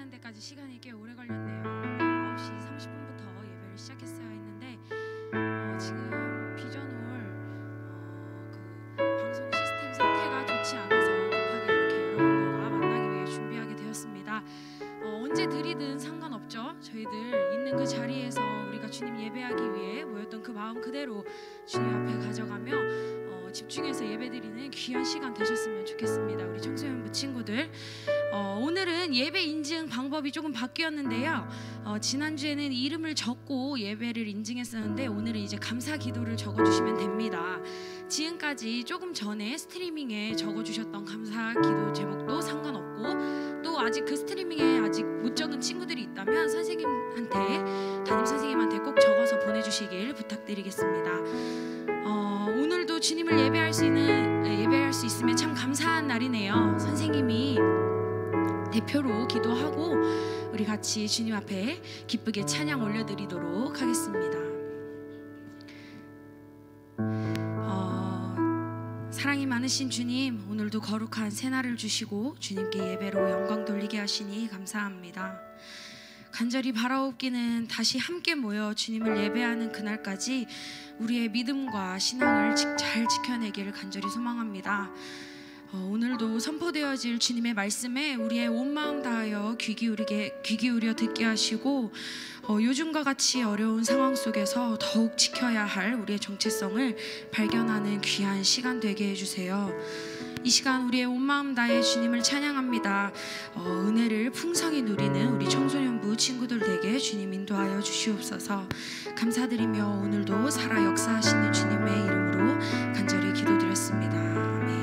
끝나는 데까지 시간이 꽤 오래 걸렸네요. 9시 30분부터 예배를 시작했어야 했는데 지금 비전홀 방송 시스템 상태가 좋지 않아서 급하게 이렇게 여러분들과 만나기 위해 준비하게 되었습니다. 언제 드리든 상관없죠. 저희들 있는 그 자리에서 우리가 주님 예배하기 위해 모였던 그 마음 그대로 주님 앞에 가져가며 집중해서 예배드리는 귀한 시간 되셨으면 좋겠습니다. 우리 청소년부 친구들, 오늘은 예배 인증 방법이 조금 바뀌었는데요. 지난주에는 이름을 적고 예배를 인증했었는데 오늘은 이제 감사 기도를 적어주시면 됩니다. 지금까지 조금 전에 스트리밍에 적어주셨던 감사 기도 제목도 상관없고, 또 아직 그 스트리밍에 아직 못 적은 친구들이 있다면 담임 선생님한테 꼭 적어서 보내주시길 부탁드리겠습니다. 오늘도 주님을 예배할 수 있으면 참 감사한 날이네요. 선생님이 대표로 기도하고 우리 같이 주님 앞에 기쁘게 찬양 올려드리도록 하겠습니다. 사랑이 많으신 주님, 오늘도 거룩한 새날을 주시고 주님께 예배로 영광 돌리게 하시니 감사합니다. 간절히 바라옵기는 다시 함께 모여 주님을 예배하는 그날까지 우리의 믿음과 신앙을 잘 지켜내기를 간절히 소망합니다. 오늘도 선포되어질 주님의 말씀에 우리의 온 마음 다하여 귀 기울여 듣게 하시고, 요즘과 같이 어려운 상황 속에서 더욱 지켜야 할 우리의 정체성을 발견하는 귀한 시간 되게 해주세요. 이 시간 우리의 온 마음 다해 주님을 찬양합니다. 은혜를 풍성히 누리는 우리 청소년부 친구들 되게 주님 인도하여 주시옵소서. 감사드리며 오늘도 살아 역사하시는 주님의 이름으로 간절히 기도드렸습니다. 아멘.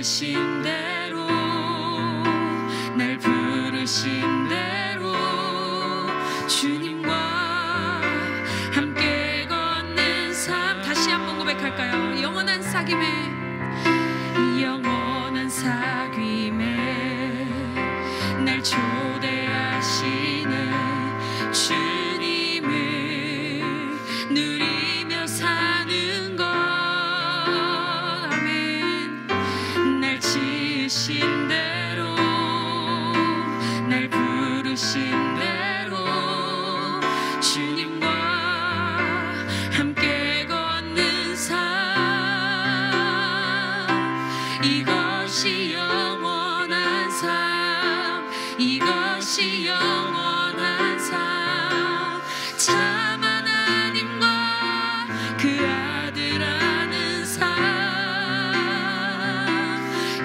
지으신 대로 날 부르신 대로 주님과 함께 걷는 삶. 다시 한번 고백할까요? 영원한 사귐에 영원한 사귐에 날 초대하시는 주님을 누리며 사는 것. 아멘. 날 지으신 대로 날 부르신 대로 주님과 함께 걷는 삶. 이것이 영원한 삶. 이것이 영원한 삶. 참 하나님과 그 아들 아는 삶.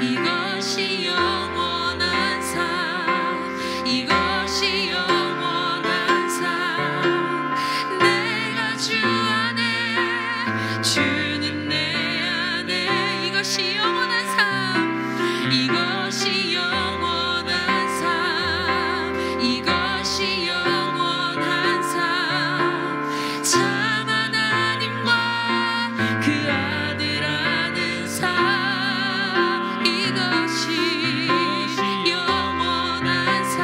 이것이 영원한 삶. 이것이 영원한 삶. 내가 주 안에 주는 내 안에. 이것이 영원한 삶. 이것이 영원한 삶. 이것이 영원한 삶. 참 하나님과 그 아들 아는 삶. 이것이 영원한 삶.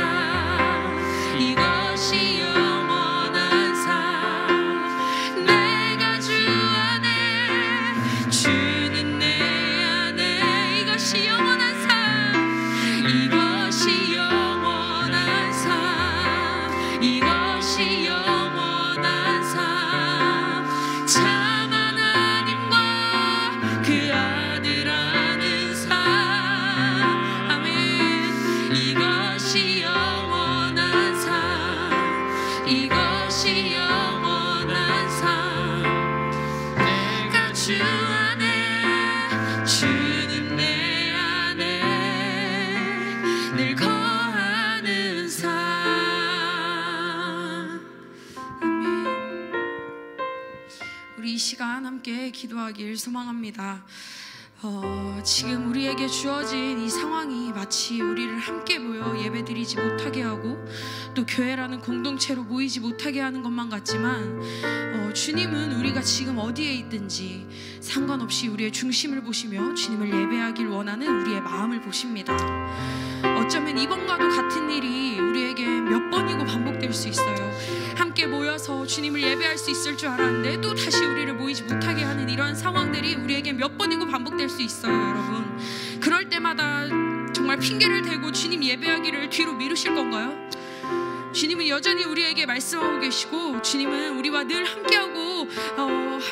이것이 영원한 삶. 내가 주 안에 주는 내 안에. 이것이 영원한 삶. 이것이 영원한 삶. 이것이 영원한 삶. 참 하나님과 그 아들 아는 삶. 아멘. 이것이 영원한 삶. 이것이 영원한 삶. 내가 주 안에 주는 내 안에 늘 거하는 삶. 아멘. 우리 이 시간 함께 기도하길 소망합니다. 지금 우리에게 주어진 이 상황이 마치 우리를 함께 모여 예배드리지 못하게 하고 또 교회라는 공동체로 모이지 못하게 하는 것만 같지만 주님은 우리가 지금 어디에 있든지 상관없이 우리의 중심을 보시며 주님을 예배하길 원하는 우리의 마음을 보십니다. 어쩌면 이번과도 같은 일이 우리에게 몇 번이고 반복될 수 있어요. 함께 모여서 주님을 예배할 수 있을 줄 알았는데 또 다시 우리를 모이지 못하게 하는 이러한 상황들이 우리에게 몇 번이고 반복될 수 있어요, 여러분. 그럴 때마다 정말 핑계를 대고 주님 예배하기를 뒤로 미루실 건가요? 주님은 여전히 우리에게 말씀하고 계시고 주님은 우리와 늘 함께하고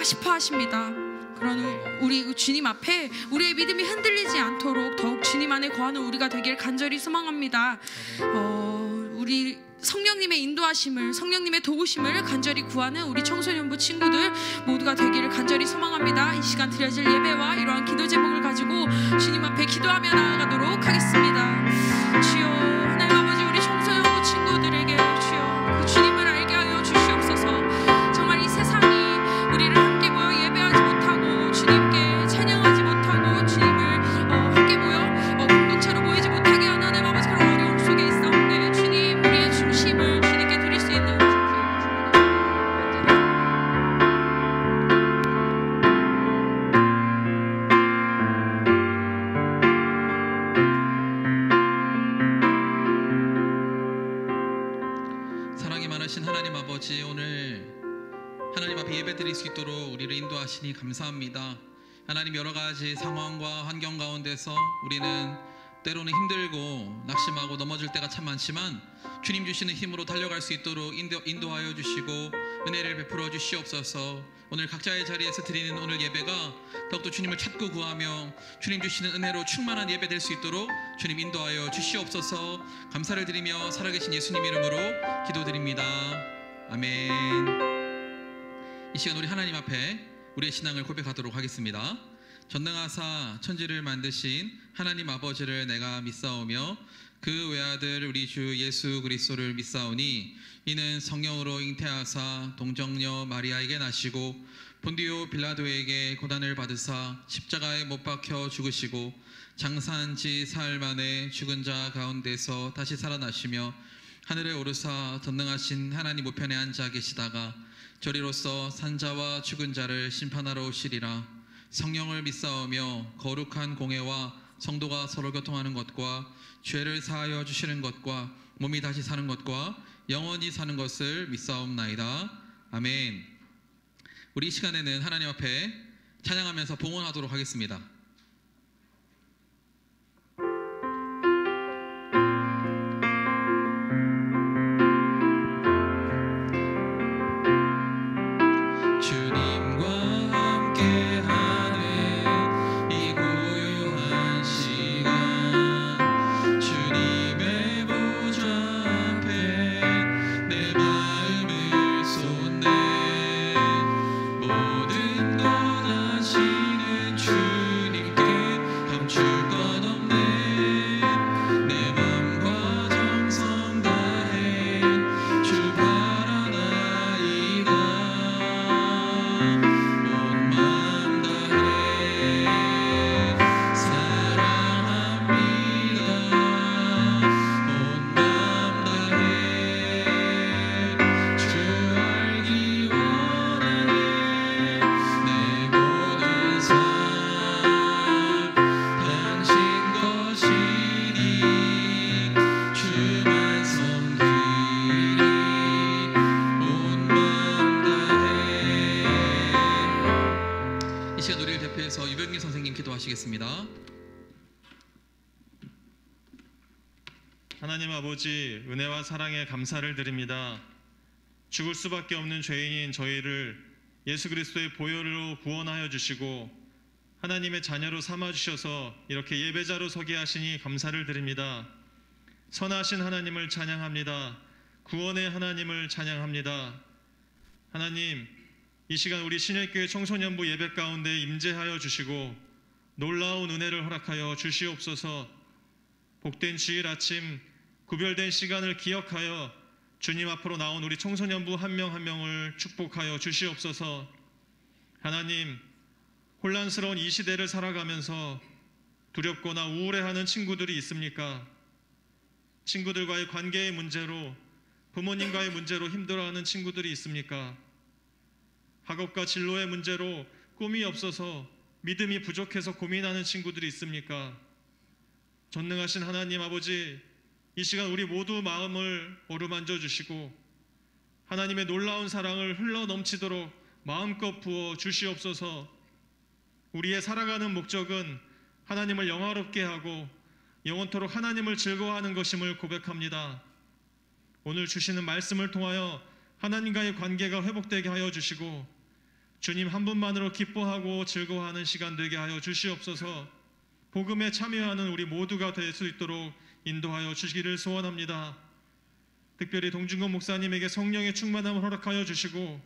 싶어 하십니다. 그런 우리 주님 앞에 우리의 믿음이 흔들리지 않도록 더욱 주님 안에 거하는 우리가 되길 간절히 소망합니다. 우리 성령님의 인도하심을, 성령님의 도우심을 간절히 구하는 우리 청소년부 친구들 모두가 되기를 간절히 소망합니다. 이 시간 드려질 예배와 이러한 기도 제목을 가지고 주님 앞에 기도하며 나아가도록 하겠습니다. 주여, 하나님 아버지, 우리 청소년부 친구들에게 주여 그 주님을 알게 하여 주시옵소서. 정말 이 세상이 우리를 함께 모여 예배하지 못하고 주님께 찬양하지 못하고 주님을 함께 모여 공동체로 모이지 못하게 하는 하나님 아버지 그런 어려움 속에 있사온데 주님, 우리의 중심을 주님께 드릴 수 있는 사랑이 많으신 하나님 아버지, 오늘 하나님 앞에 예배드릴 수 있도록 우리를 인도하시니 감사합니다. 하나님, 여러 가지 상황과 환경 가운데서 우리는 때로는 힘들고 낙심하고 넘어질 때가 참 많지만 주님 주시는 힘으로 달려갈 수 있도록 인도하여 주시고 은혜를 베풀어 주시옵소서. 오늘 각자의 자리에서 드리는 오늘 예배가 더욱더 주님을 찾고 구하며 주님 주시는 은혜로 충만한 예배 될 수 있도록 주님 인도하여 주시옵소서. 감사를 드리며 살아계신 예수님 이름으로 기도드립니다. 아멘. 이 시간 우리 하나님 앞에 우리의 신앙을 고백하도록 하겠습니다. 전능하사 천지를 만드신 하나님 아버지를 내가 믿사오며 그 외아들 우리 주 예수 그리스도를 믿사오니 이는 성령으로 잉태하사 동정녀 마리아에게 나시고 본디오 빌라도에게 고난을 받으사 십자가에 못 박혀 죽으시고 장사한 지 사흘 만에 죽은 자 가운데서 다시 살아나시며 하늘에 오르사 전능하신 하나님 우편에 앉아 계시다가 저리로서 산자와 죽은 자를 심판하러 오시리라. 성령을 믿사오며 거룩한 공회와 성도가 서로 교통하는 것과 죄를 사하여 주시는 것과 몸이 다시 사는 것과 영원히 사는 것을 믿사옵나이다. 아멘. 우리 이 시간에는 하나님 앞에 찬양하면서 봉헌하도록 하겠습니다. 유병기 선생님 기도하시겠습니다. 하나님 아버지, 은혜와 사랑에 감사를 드립니다. 죽을 수밖에 없는 죄인인 저희를 예수 그리스도의 보혈로 구원하여 주시고 하나님의 자녀로 삼아주셔서 이렇게 예배자로 서게 하시니 감사를 드립니다. 선하신 하나님을 찬양합니다. 구원의 하나님을 찬양합니다. 하나님, 이 시간 우리 신일교회 청소년부 예배 가운데 임재하여 주시고 놀라운 은혜를 허락하여 주시옵소서. 복된 주일 아침 구별된 시간을 기억하여 주님 앞으로 나온 우리 청소년부 한 명 한 명을 축복하여 주시옵소서. 하나님, 혼란스러운 이 시대를 살아가면서 두렵거나 우울해하는 친구들이 있습니까? 친구들과의 관계의 문제로, 부모님과의 문제로 힘들어하는 친구들이 있습니까? 학업과 진로의 문제로 꿈이 없어서 믿음이 부족해서 고민하는 친구들이 있습니까? 전능하신 하나님 아버지, 이 시간 우리 모두 마음을 어루만져 주시고 하나님의 놀라운 사랑을 흘러 넘치도록 마음껏 부어 주시옵소서. 우리의 살아가는 목적은 하나님을 영화롭게 하고 영원토록 하나님을 즐거워하는 것임을 고백합니다. 오늘 주시는 말씀을 통하여 하나님과의 관계가 회복되게 하여 주시고 주님 한 분만으로 기뻐하고 즐거워하는 시간 되게 하여 주시옵소서. 복음에 참여하는 우리 모두가 될 수 있도록 인도하여 주시기를 소원합니다. 특별히 동준건 목사님에게 성령의 충만함을 허락하여 주시고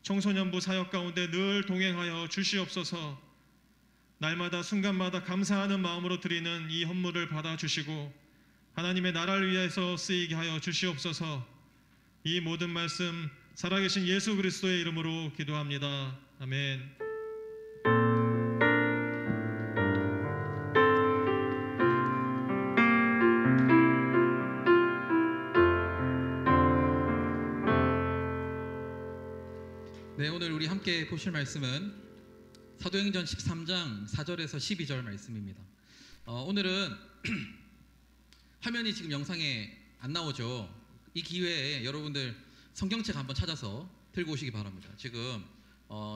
청소년부 사역 가운데 늘 동행하여 주시옵소서. 날마다 순간마다 감사하는 마음으로 드리는 이 헌물을 받아주시고 하나님의 나라를 위해서 쓰이게 하여 주시옵소서. 이 모든 말씀 살아계신 예수 그리스도의 이름으로 기도합니다. 아멘. 네, 오늘 우리 함께 보실 말씀은 사도행전 13장 4절에서 12절 말씀입니다. 오늘은 화면이 지금 영상에 안 나오죠. 이 기회에 여러분들 성경책 한번 찾아서 들고 오시기 바랍니다. 지금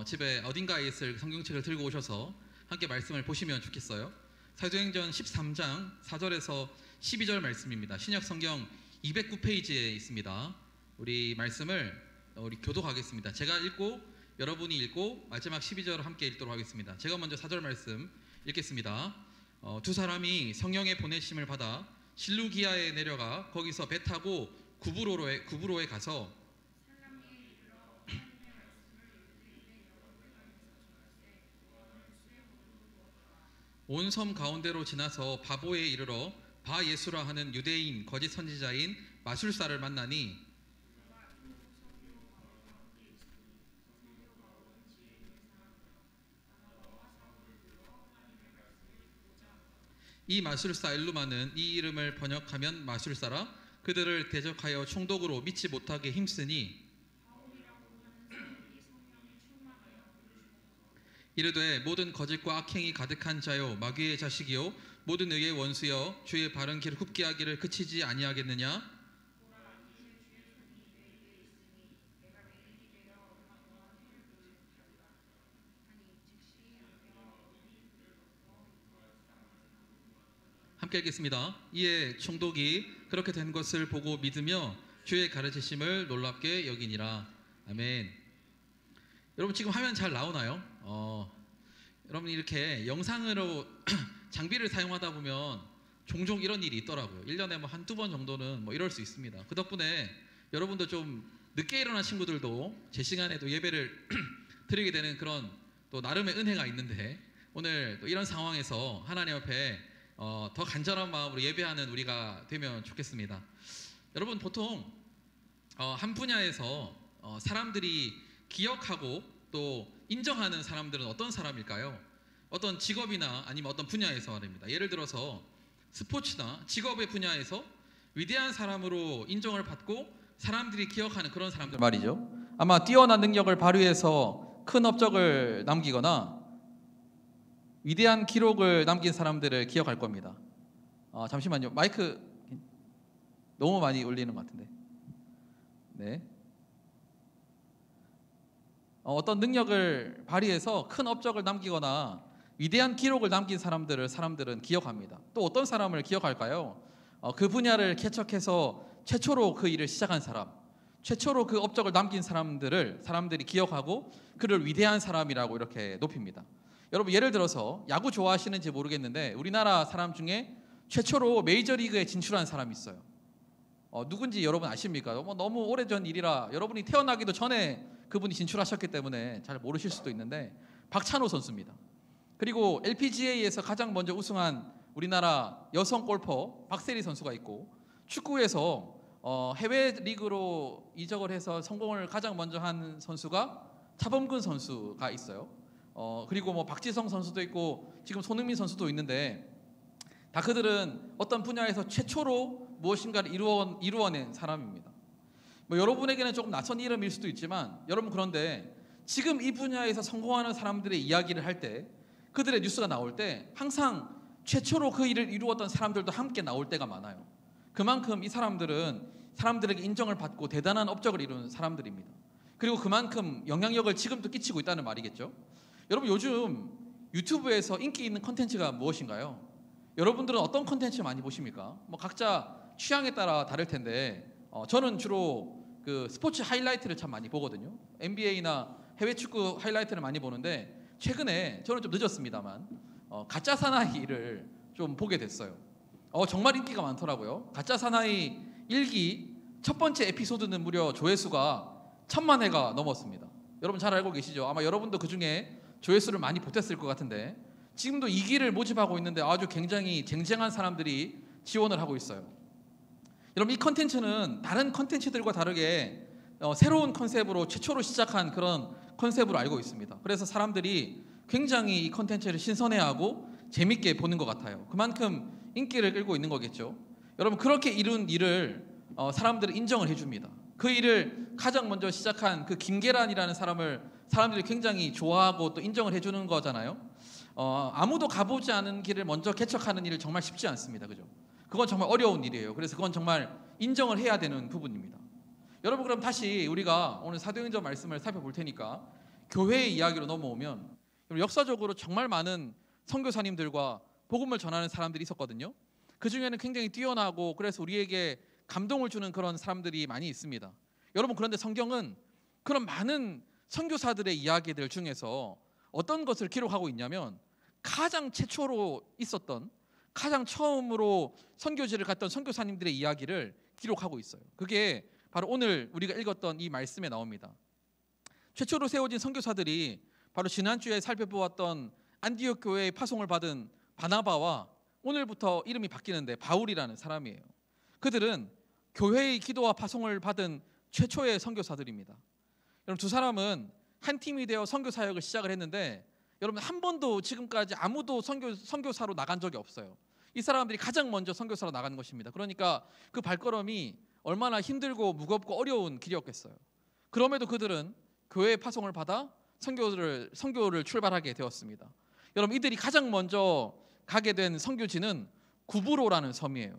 집에 어딘가에 있을 성경책을 들고 오셔서 함께 말씀을 보시면 좋겠어요. 사도행전 13장 4절에서 12절 말씀입니다. 신약 성경 209페이지에 있습니다. 우리 말씀을 우리 교독하겠습니다. 제가 읽고 여러분이 읽고 마지막 12절을 함께 읽도록 하겠습니다. 제가 먼저 4절 말씀 읽겠습니다. 두 사람이 성령의 보내심을 받아 실루기아에 내려가 거기서 배 타고 구브로에 가서 온 섬 가운데로 지나서 바보에 이르러 바 예수라 하는 유대인 거짓 선지자인 마술사를 만나니 이 마술사 엘루마는 이 이름을 번역하면 마술사라 그들을 대적하여 총독으로 믿지 못하게 힘쓰니 이르되 모든 거짓과 악행이 가득한 자요 마귀의 자식이요 모든 의의 원수여 주의 바른 길을 굽게 하기를 그치지 아니하겠느냐. 함께 읽겠습니다. 이에 총독이 그렇게 된 것을 보고 믿으며 주의 가르치심을 놀랍게 여기니라. 아멘. 여러분 지금 화면 잘 나오나요? 여러분 이렇게 영상으로 장비를 사용하다 보면 종종 이런 일이 있더라고요. 1년에 뭐 한두 번 정도는 뭐 이럴 수 있습니다. 그 덕분에 여러분도 좀 늦게 일어난 친구들도 제 시간에도 예배를 드리게 되는 그런 또 나름의 은혜가 있는데 오늘 또 이런 상황에서 하나님 앞에 더 간절한 마음으로 예배하는 우리가 되면 좋겠습니다. 여러분 보통 한 분야에서 사람들이 기억하고 또 인정하는 사람들은 어떤 사람일까요? 어떤 직업이나 아니면 어떤 분야에서 말입니다. 예를 들어서 스포츠나 직업의 분야에서 위대한 사람으로 인정을 받고 사람들이 기억하는 그런 사람들 말이죠. 아마 뛰어난 능력을 발휘해서 큰 업적을 남기거나 위대한 기록을 남긴 사람들을 기억할 겁니다. 잠시만요. 마이크 너무 많이 울리는 것 같은데. 네. 어떤 능력을 발휘해서 큰 업적을 남기거나 위대한 기록을 남긴 사람들은 기억합니다. 또 어떤 사람을 기억할까요? 그 분야를 개척해서 최초로 그 일을 시작한 사람, 최초로 그 업적을 남긴 사람들이 기억하고 그를 위대한 사람이라고 이렇게 높입니다. 여러분 예를 들어서 야구 좋아하시는지 모르겠는데 우리나라 사람 중에 최초로 메이저리그에 진출한 사람이 있어요. 누군지 여러분 아십니까? 너무 오래전 일이라 여러분이 태어나기도 전에 그분이 진출하셨기 때문에 잘 모르실 수도 있는데 박찬호 선수입니다. 그리고 LPGA에서 가장 먼저 우승한 우리나라 여성 골퍼 박세리 선수가 있고 축구에서 해외 리그로 이적을 해서 성공을 가장 먼저 한 선수가 차범근 선수가 있어요. 그리고 뭐 박지성 선수도 있고 지금 손흥민 선수도 있는데 다 그들은 어떤 분야에서 최초로 무엇인가를 이루어낸 사람입니다. 뭐 여러분에게는 조금 낯선 이름일 수도 있지만 여러분 그런데 지금 이 분야에서 성공하는 사람들의 이야기를 할 때 그들의 뉴스가 나올 때 항상 최초로 그 일을 이루었던 사람들도 함께 나올 때가 많아요. 그만큼 이 사람들은 사람들에게 인정을 받고 대단한 업적을 이룬 사람들입니다. 그리고 그만큼 영향력을 지금도 끼치고 있다는 말이겠죠. 여러분 요즘 유튜브에서 인기 있는 컨텐츠가 무엇인가요? 여러분들은 어떤 컨텐츠 많이 보십니까? 뭐 각자 취향에 따라 다를 텐데 저는 주로 그 스포츠 하이라이트를 참 많이 보거든요. NBA나 해외 축구 하이라이트를 많이 보는데 최근에 저는 좀 늦었습니다만 가짜 사나이를 좀 보게 됐어요. 정말 인기가 많더라고요. 가짜 사나이 1기 첫 번째 에피소드는 무려 조회수가 1000만 회가 넘었습니다. 여러분 잘 알고 계시죠? 아마 여러분도 그 중에 조회수를 많이 보탰을 것 같은데 지금도 2기를 모집하고 있는데 아주 굉장히 쟁쟁한 사람들이 지원을 하고 있어요. 여러분 이 컨텐츠는 다른 컨텐츠들과 다르게 새로운 컨셉으로 최초로 시작한 그런 컨셉으로 알고 있습니다. 그래서 사람들이 굉장히 이 컨텐츠를 신선해하고 재밌게 보는 것 같아요. 그만큼 인기를 끌고 있는 거겠죠. 여러분 그렇게 이룬 일을 사람들은 인정을 해줍니다. 그 일을 가장 먼저 시작한 그 김계란이라는 사람들이 굉장히 좋아하고 또 인정을 해주는 거잖아요. 아무도 가보지 않은 길을 먼저 개척하는 일은 정말 쉽지 않습니다. 그죠? 그건 정말 어려운 일이에요. 그래서 그건 정말 인정을 해야 되는 부분입니다. 여러분 그럼 다시 우리가 오늘 사도행전 말씀을 살펴볼 테니까 교회의 이야기로 넘어오면 역사적으로 정말 많은 선교사님들과 복음을 전하는 사람들이 있었거든요. 그 중에는 굉장히 뛰어나고 그래서 우리에게 감동을 주는 그런 사람들이 많이 있습니다. 여러분 그런데 성경은 그런 많은 선교사들의 이야기들 중에서 어떤 것을 기록하고 있냐면 가장 최초로 있었던 가장 처음으로 선교지를 갔던 선교사님들의 이야기를 기록하고 있어요. 그게 바로 오늘 우리가 읽었던 이 말씀에 나옵니다. 최초로 세워진 선교사들이 바로 지난주에 살펴보았던 안디옥 교회의 파송을 받은 바나바와 오늘부터 이름이 바뀌는데 바울이라는 사람이에요. 그들은 교회의 기도와 파송을 받은 최초의 선교사들입니다. 여러분 두 사람은 한 팀이 되어 선교 사역을 시작을 했는데 여러분 한 번도 지금까지 아무도 선교사로 나간 적이 없어요. 이 사람들이 가장 먼저 선교사로 나가는 것입니다. 그러니까 그 발걸음이 얼마나 힘들고 무겁고 어려운 길이었겠어요. 그럼에도 그들은 교회의 파송을 받아 선교를 출발하게 되었습니다. 여러분, 이들이 가장 먼저 가게 된 선교지는 구브로라는 섬이에요.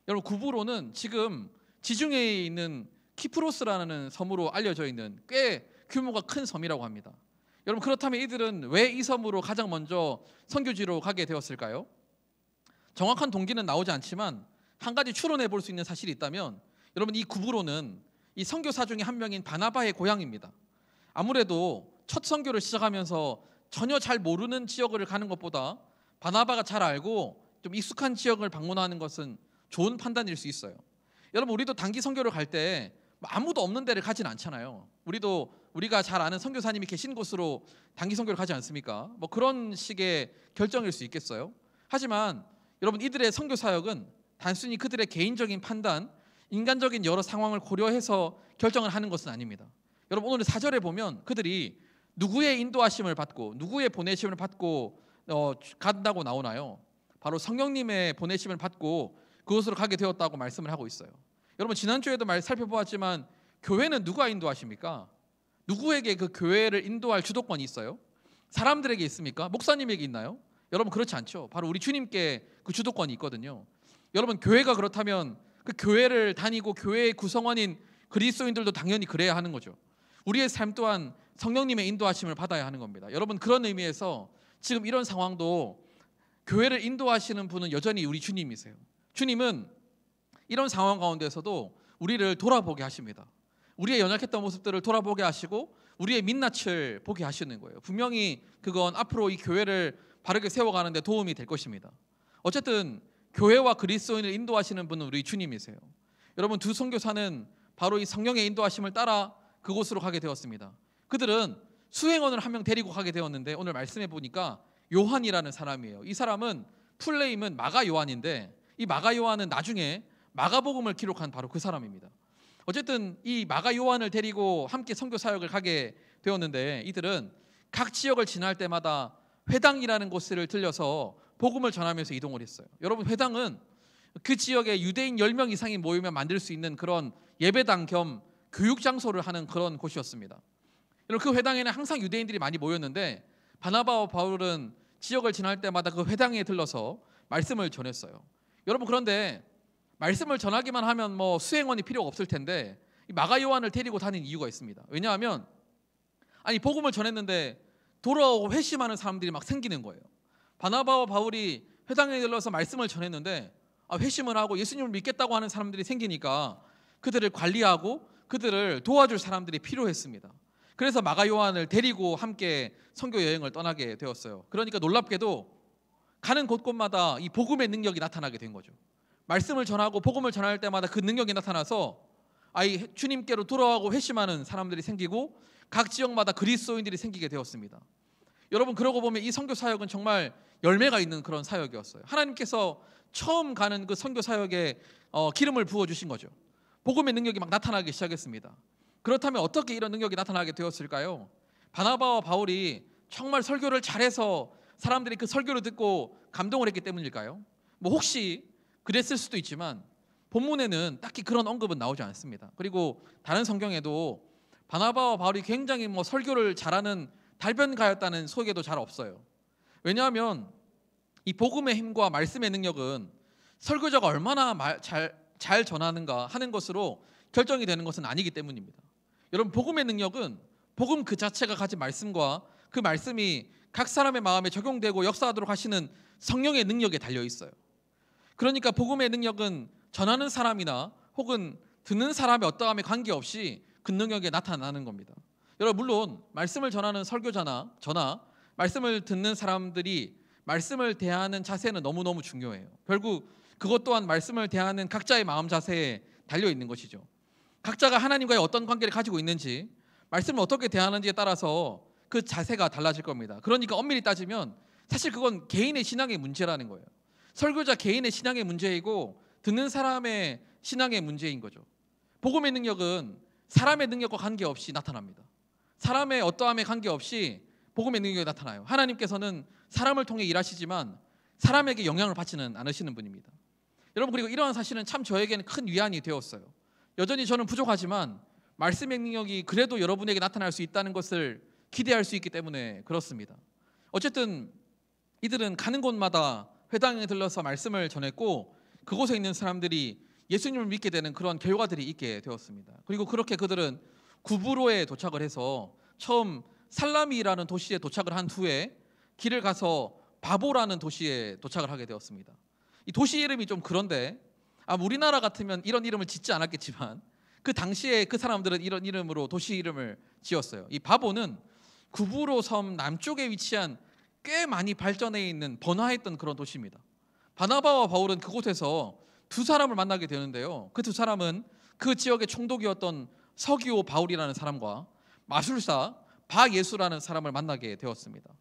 여러분, 구브로는 지금 지중해에 있는 키프로스라는 섬으로 알려져 있는 꽤 규모가 큰 섬이라고 합니다. 여러분, 그렇다면 이들은 왜 이 섬으로 가장 먼저 선교지로 가게 되었을까요? 정확한 동기는 나오지 않지만 한 가지 추론해 볼 수 있는 사실이 있다면, 여러분, 이 구브로는 이 선교사 중에 한 명인 바나바의 고향입니다. 아무래도 첫 선교를 시작하면서 전혀 잘 모르는 지역을 가는 것보다 바나바가 잘 알고 좀 익숙한 지역을 방문하는 것은 좋은 판단일 수 있어요. 여러분, 우리도 단기 선교를 갈 때 아무도 없는 데를 가진 않잖아요. 우리가 잘 아는 선교사님이 계신 곳으로 단기 선교를 가지 않습니까? 뭐 그런 식의 결정일 수 있겠어요. 하지만 여러분, 이들의 선교 사역은 단순히 그들의 개인적인 판단, 인간적인 여러 상황을 고려해서 결정을 하는 것은 아닙니다. 여러분, 오늘 4절에 보면 그들이 누구의 인도하심을 받고 누구의 보내심을 받고 간다고 나오나요? 바로 성령님의 보내심을 받고 그곳으로 가게 되었다고 말씀을 하고 있어요. 여러분, 지난주에도 살펴보았지만 교회는 누가 인도하십니까? 누구에게 그 교회를 인도할 주도권이 있어요? 사람들에게 있습니까? 목사님에게 있나요? 여러분, 그렇지 않죠. 바로 우리 주님께 그 주도권이 있거든요. 여러분, 교회가 그렇다면 그 교회를 다니고 교회의 구성원인 그리스도인들도 당연히 그래야 하는 거죠. 우리의 삶 또한 성령님의 인도하심을 받아야 하는 겁니다. 여러분, 그런 의미에서 지금 이런 상황도 교회를 인도하시는 분은 여전히 우리 주님이세요. 주님은 이런 상황 가운데서도 우리를 돌아보게 하십니다. 우리의 연약했던 모습들을 돌아보게 하시고 우리의 민낯을 보게 하시는 거예요. 분명히 그건 앞으로 이 교회를 바르게 세워가는 데 도움이 될 것입니다. 어쨌든 교회와 그리스도인을 인도하시는 분은 우리 주님이세요. 여러분, 두 선교사는 바로 이 성령의 인도하심을 따라 그곳으로 가게 되었습니다. 그들은 수행원을 한 명 데리고 가게 되었는데, 오늘 말씀해 보니까 요한이라는 사람이에요. 이 사람은 풀네임은 마가 요한인데, 이 마가 요한은 나중에 마가복음을 기록한 바로 그 사람입니다. 어쨌든 이 마가 요한을 데리고 함께 선교 사역을 가게 되었는데, 이들은 각 지역을 지날 때마다 회당이라는 곳을 들려서 복음을 전하면서 이동을 했어요. 여러분, 회당은 그 지역에 유대인 10명 이상이 모이면 만들 수 있는 그런 예배당 겸 교육 장소를 하는 그런 곳이었습니다. 여러분, 그 회당에는 항상 유대인들이 많이 모였는데 바나바와 바울은 지역을 지날 때마다 그 회당에 들러서 말씀을 전했어요. 여러분, 그런데 말씀을 전하기만 하면 뭐 수행원이 필요가 없을 텐데 이 마가 요한을 데리고 다닌 이유가 있습니다. 왜냐하면 복음을 전했는데 돌아오고 회심하는 사람들이 막 생기는 거예요. 바나바와 바울이 회당에 들러서 말씀을 전했는데 회심을 하고 예수님을 믿겠다고 하는 사람들이 생기니까 그들을 관리하고 그들을 도와줄 사람들이 필요했습니다. 그래서 마가 요한을 데리고 함께 선교 여행을 떠나게 되었어요. 그러니까 놀랍게도 가는 곳곳마다 이 복음의 능력이 나타나게 된 거죠. 말씀을 전하고 복음을 전할 때마다 그 능력이 나타나서 주님께로 돌아가고 회심하는 사람들이 생기고 각 지역마다 그리스도인들이 생기게 되었습니다. 여러분, 그러고 보면 이 선교 사역은 정말 열매가 있는 그런 사역이었어요. 하나님께서 처음 가는 그 선교 사역에 기름을 부어주신 거죠. 복음의 능력이 막 나타나기 시작했습니다. 그렇다면 어떻게 이런 능력이 나타나게 되었을까요? 바나바와 바울이 정말 설교를 잘해서 사람들이 그 설교를 듣고 감동을 했기 때문일까요? 혹시 그랬을 수도 있지만 본문에는 딱히 그런 언급은 나오지 않습니다. 그리고 다른 성경에도 바나바와 바울이 굉장히 설교를 잘하는 달변가였다는 소개도 잘 없어요. 왜냐하면 이 복음의 힘과 말씀의 능력은 설교자가 얼마나 잘 전하는가 하는 것으로 결정이 되는 것은 아니기 때문입니다. 여러분, 복음의 능력은 복음 그 자체가 가진 말씀과 그 말씀이 각 사람의 마음에 적용되고 역사하도록 하시는 성령의 능력에 달려 있어요. 그러니까 복음의 능력은 전하는 사람이나 혹은 듣는 사람의 어떠함에 관계없이 그 능력에 나타나는 겁니다. 여러분, 물론 말씀을 전하는 설교자나 저나 말씀을 듣는 사람들이 말씀을 대하는 자세는 너무너무 중요해요. 결국 그것 또한 말씀을 대하는 각자의 마음 자세에 달려 있는 것이죠. 각자가 하나님과의 어떤 관계를 가지고 있는지, 말씀을 어떻게 대하는지에 따라서 그 자세가 달라질 겁니다. 그러니까 엄밀히 따지면 사실 그건 개인의 신앙의 문제라는 거예요. 설교자 개인의 신앙의 문제이고 듣는 사람의 신앙의 문제인 거죠. 복음의 능력은 사람의 능력과 관계없이 나타납니다. 사람의 어떠함에 관계없이 복음의 능력이 나타나요. 하나님께서는 사람을 통해 일하시지만 사람에게 영향을 받지는 않으시는 분입니다. 여러분, 그리고 이러한 사실은 참 저에게는 큰 위안이 되었어요. 여전히 저는 부족하지만 말씀의 능력이 그래도 여러분에게 나타날 수 있다는 것을 기대할 수 있기 때문에 그렇습니다. 어쨌든 이들은 가는 곳마다 회당에 들러서 말씀을 전했고 그곳에 있는 사람들이 예수님을 믿게 되는 그런 결과들이 있게 되었습니다. 그리고 그렇게 그들은 구브로에 도착을 해서 처음 살라미라는 도시에 도착을 한 후에 길을 가서 바보라는 도시에 도착을 하게 되었습니다. 이 도시 이름이 좀 그런데 우리나라 같으면 이런 이름을 짓지 않았겠지만 그 당시에 그 사람들은 이런 이름으로 도시 이름을 지었어요. 이 바보는 구브로 섬 남쪽에 위치한 꽤 많이 발전해 있는 번화했던 그런 도시입니다. 바나바와 바울은 그곳에서 두 사람을 만나게 되는데요. 그 두 사람은 그 지역의 총독이었던 서기오 바울이라는 사람과 마술사 바예수라는 사람을 만나게 되었습니다.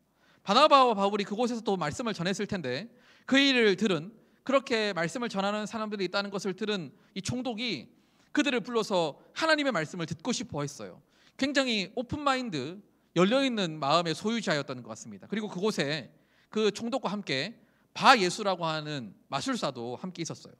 바나바와 바울이 그곳에서 또 말씀을 전했을 텐데 그 일을 들은, 그렇게 말씀을 전하는 사람들이 있다는 것을 들은 이 총독이 그들을 불러서 하나님의 말씀을 듣고 싶어 했어요. 굉장히 오픈마인드, 열려있는 마음의 소유자였던 것 같습니다. 그리고 그곳에 그 총독과 함께 바예수라고 하는 마술사도 함께 있었어요.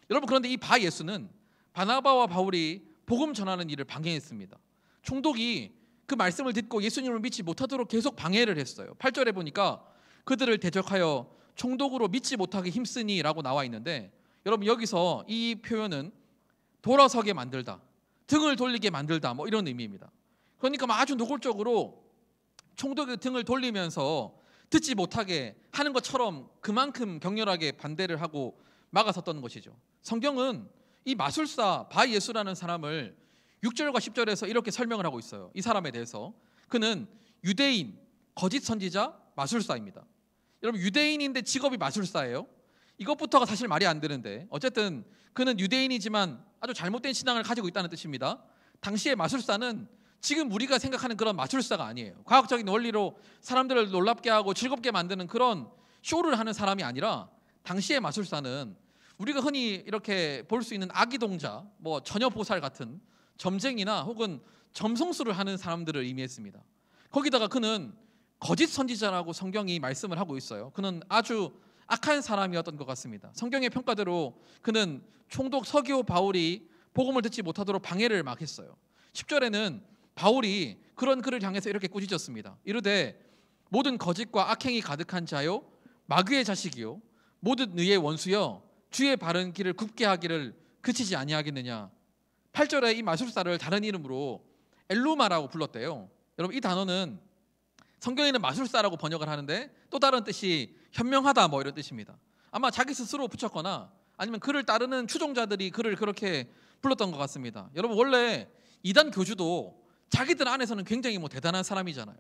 여러분, 그런데 이 바예수는 바나바와 바울이 복음 전하는 일을 방해했습니다. 총독이 그 말씀을 듣고 예수님을 믿지 못하도록 계속 방해를 했어요. 8절에 보니까 그들을 대적하여 총독으로 믿지 못하게 힘쓰니 라고 나와 있는데, 여러분 여기서 이 표현은 돌아서게 만들다, 등을 돌리게 만들다, 뭐 이런 의미입니다. 그러니까 아주 노골적으로 총독의 등을 돌리면서 듣지 못하게 하는 것처럼 그만큼 격렬하게 반대를 하고 막아섰던 것이죠. 성경은 이 마술사 바예수라는 사람을 6절과 10절에서 이렇게 설명을 하고 있어요. 이 사람에 대해서 그는 유대인, 거짓 선지자, 마술사입니다. 여러분, 유대인인데 직업이 마술사예요? 이것부터가 사실 말이 안 되는데, 어쨌든 그는 유대인이지만 아주 잘못된 신앙을 가지고 있다는 뜻입니다. 당시의 마술사는 지금 우리가 생각하는 그런 마술사가 아니에요. 과학적인 원리로 사람들을 놀랍게 하고 즐겁게 만드는 그런 쇼를 하는 사람이 아니라, 당시의 마술사는 우리가 흔히 이렇게 볼 수 있는 아기동자, 뭐 처녀보살 같은 점쟁이나 혹은 점성술을 하는 사람들을 의미했습니다. 거기다가 그는 거짓 선지자라고 성경이 말씀을 하고 있어요. 그는 아주 악한 사람이었던 것 같습니다. 성경의 평가대로 그는 총독 서기오 바울이 복음을 듣지 못하도록 방해를 막 했어요. 10절에는 바울이 그런 그를 향해서 이렇게 꾸짖었습니다. 이르되 모든 거짓과 악행이 가득한 자요, 마귀의 자식이요, 모든 의의 원수여, 주의 바른 길을 굽게 하기를 그치지 아니하겠느냐. 8절에 이 마술사를 다른 이름으로 엘루마라고 불렀대요. 여러분, 이 단어는 성경에는 마술사라고 번역을 하는데 또 다른 뜻이 현명하다, 뭐 이런 뜻입니다. 아마 자기 스스로 붙였거나 아니면 그를 따르는 추종자들이 그를 그렇게 불렀던 것 같습니다. 여러분, 원래 이단 교주도 자기들 안에서는 굉장히 대단한 사람이잖아요.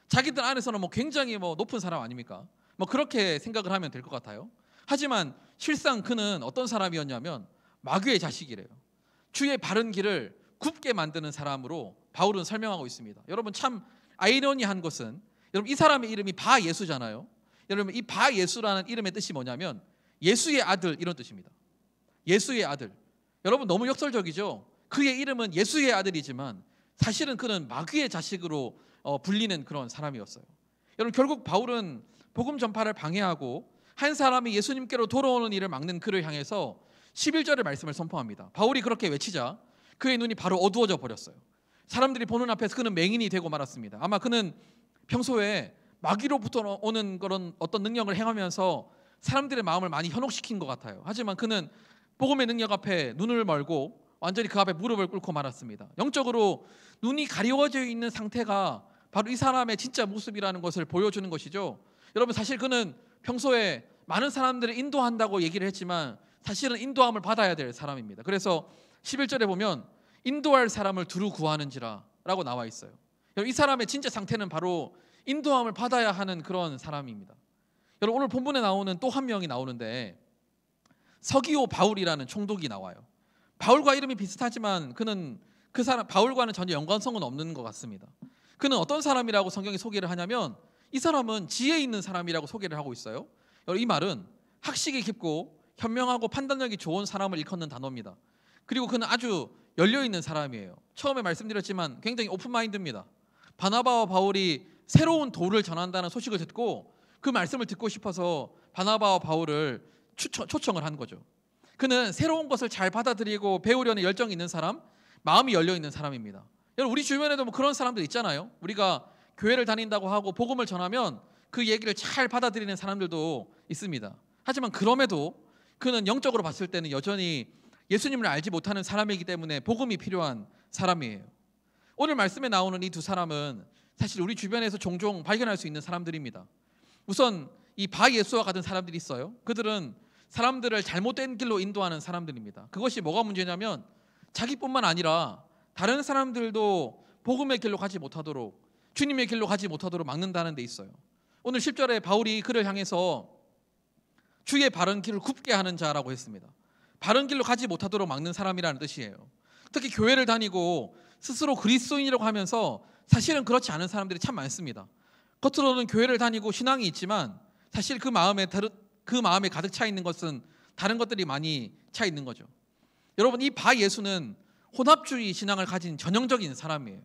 자기들 안에서는 굉장히 높은 사람 아닙니까? 그렇게 생각을 하면 될 것 같아요. 하지만 실상 그는 어떤 사람이었냐면 마귀의 자식이래요. 주의 바른 길을 굽게 만드는 사람으로 바울은 설명하고 있습니다. 여러분, 참 아이러니한 것은, 여러분 이 사람의 이름이 바예수잖아요. 여러분, 이 바예수라는 이름의 뜻이 뭐냐면 예수의 아들, 이런 뜻입니다. 예수의 아들. 여러분, 너무 역설적이죠. 그의 이름은 예수의 아들이지만 사실은 그는 마귀의 자식으로 불리는 그런 사람이었어요. 여러분, 결국 바울은 복음 전파를 방해하고 한 사람이 예수님께로 돌아오는 일을 막는 그를 향해서 11절의 말씀을 선포합니다. 바울이 그렇게 외치자 그의 눈이 바로 어두워져 버렸어요. 사람들이 보는 앞에서 그는 맹인이 되고 말았습니다. 아마 그는 평소에 마귀로부터 오는 그런 어떤 능력을 행하면서 사람들의 마음을 많이 현혹시킨 것 같아요. 하지만 그는 복음의 능력 앞에 눈을 멀고 완전히 그 앞에 무릎을 꿇고 말았습니다. 영적으로 눈이 가리워져 있는 상태가 바로 이 사람의 진짜 모습이라는 것을 보여주는 것이죠. 여러분, 사실 그는 평소에 많은 사람들을 인도한다고 얘기를 했지만 사실은 인도함을 받아야 될 사람입니다. 그래서 11절에 보면 인도할 사람을 두루 구하는지라 라고 나와 있어요. 이 사람의 진짜 상태는 바로 인도함을 받아야 하는 그런 사람입니다. 여러분, 오늘 본문에 나오는 또 한 명이 나오는데 서기오 바울이라는 총독이 나와요. 바울과 이름이 비슷하지만 그는 그 사람 바울과는 전혀 연관성은 없는 것 같습니다. 그는 어떤 사람이라고 성경이 소개를 하냐면 이 사람은 지혜 있는 사람이라고 소개를 하고 있어요. 이 말은 학식이 깊고 현명하고 판단력이 좋은 사람을 일컫는 단어입니다. 그리고 그는 아주 열려있는 사람이에요. 처음에 말씀드렸지만 굉장히 오픈마인드입니다. 바나바와 바울이 새로운 도를 전한다는 소식을 듣고 그 말씀을 듣고 싶어서 바나바와 바울을 초청을 한 거죠. 그는 새로운 것을 잘 받아들이고 배우려는 열정이 있는 사람, 마음이 열려 있는 사람입니다. 여러분, 우리 주변에도 뭐 그런 사람들 있잖아요. 우리가 교회를 다닌다고 하고 복음을 전하면 그 얘기를 잘 받아들이는 사람들도 있습니다. 하지만 그럼에도 그는 영적으로 봤을 때는 여전히 예수님을 알지 못하는 사람이기 때문에 복음이 필요한 사람이에요. 오늘 말씀에 나오는 이 두 사람은 사실 우리 주변에서 종종 발견할 수 있는 사람들입니다. 우선 이 바예수와 같은 사람들이 있어요. 그들은 사람들을 잘못된 길로 인도하는 사람들입니다. 그것이 뭐가 문제냐면 자기뿐만 아니라 다른 사람들도 복음의 길로 가지 못하도록, 주님의 길로 가지 못하도록 막는다는 데 있어요. 오늘 10절에 바울이 그를 향해서 주의 바른 길을 굽게 하는 자라고 했습니다. 바른 길로 가지 못하도록 막는 사람이라는 뜻이에요. 특히 교회를 다니고 스스로 그리스도인이라고 하면서 사실은 그렇지 않은 사람들이 참 많습니다. 겉으로는 교회를 다니고 신앙이 있지만 사실 그 마음에 가득 차 있는 것은 다른 것들이 많이 차 있는 거죠. 여러분, 이 바예수는 혼합주의 신앙을 가진 전형적인 사람이에요.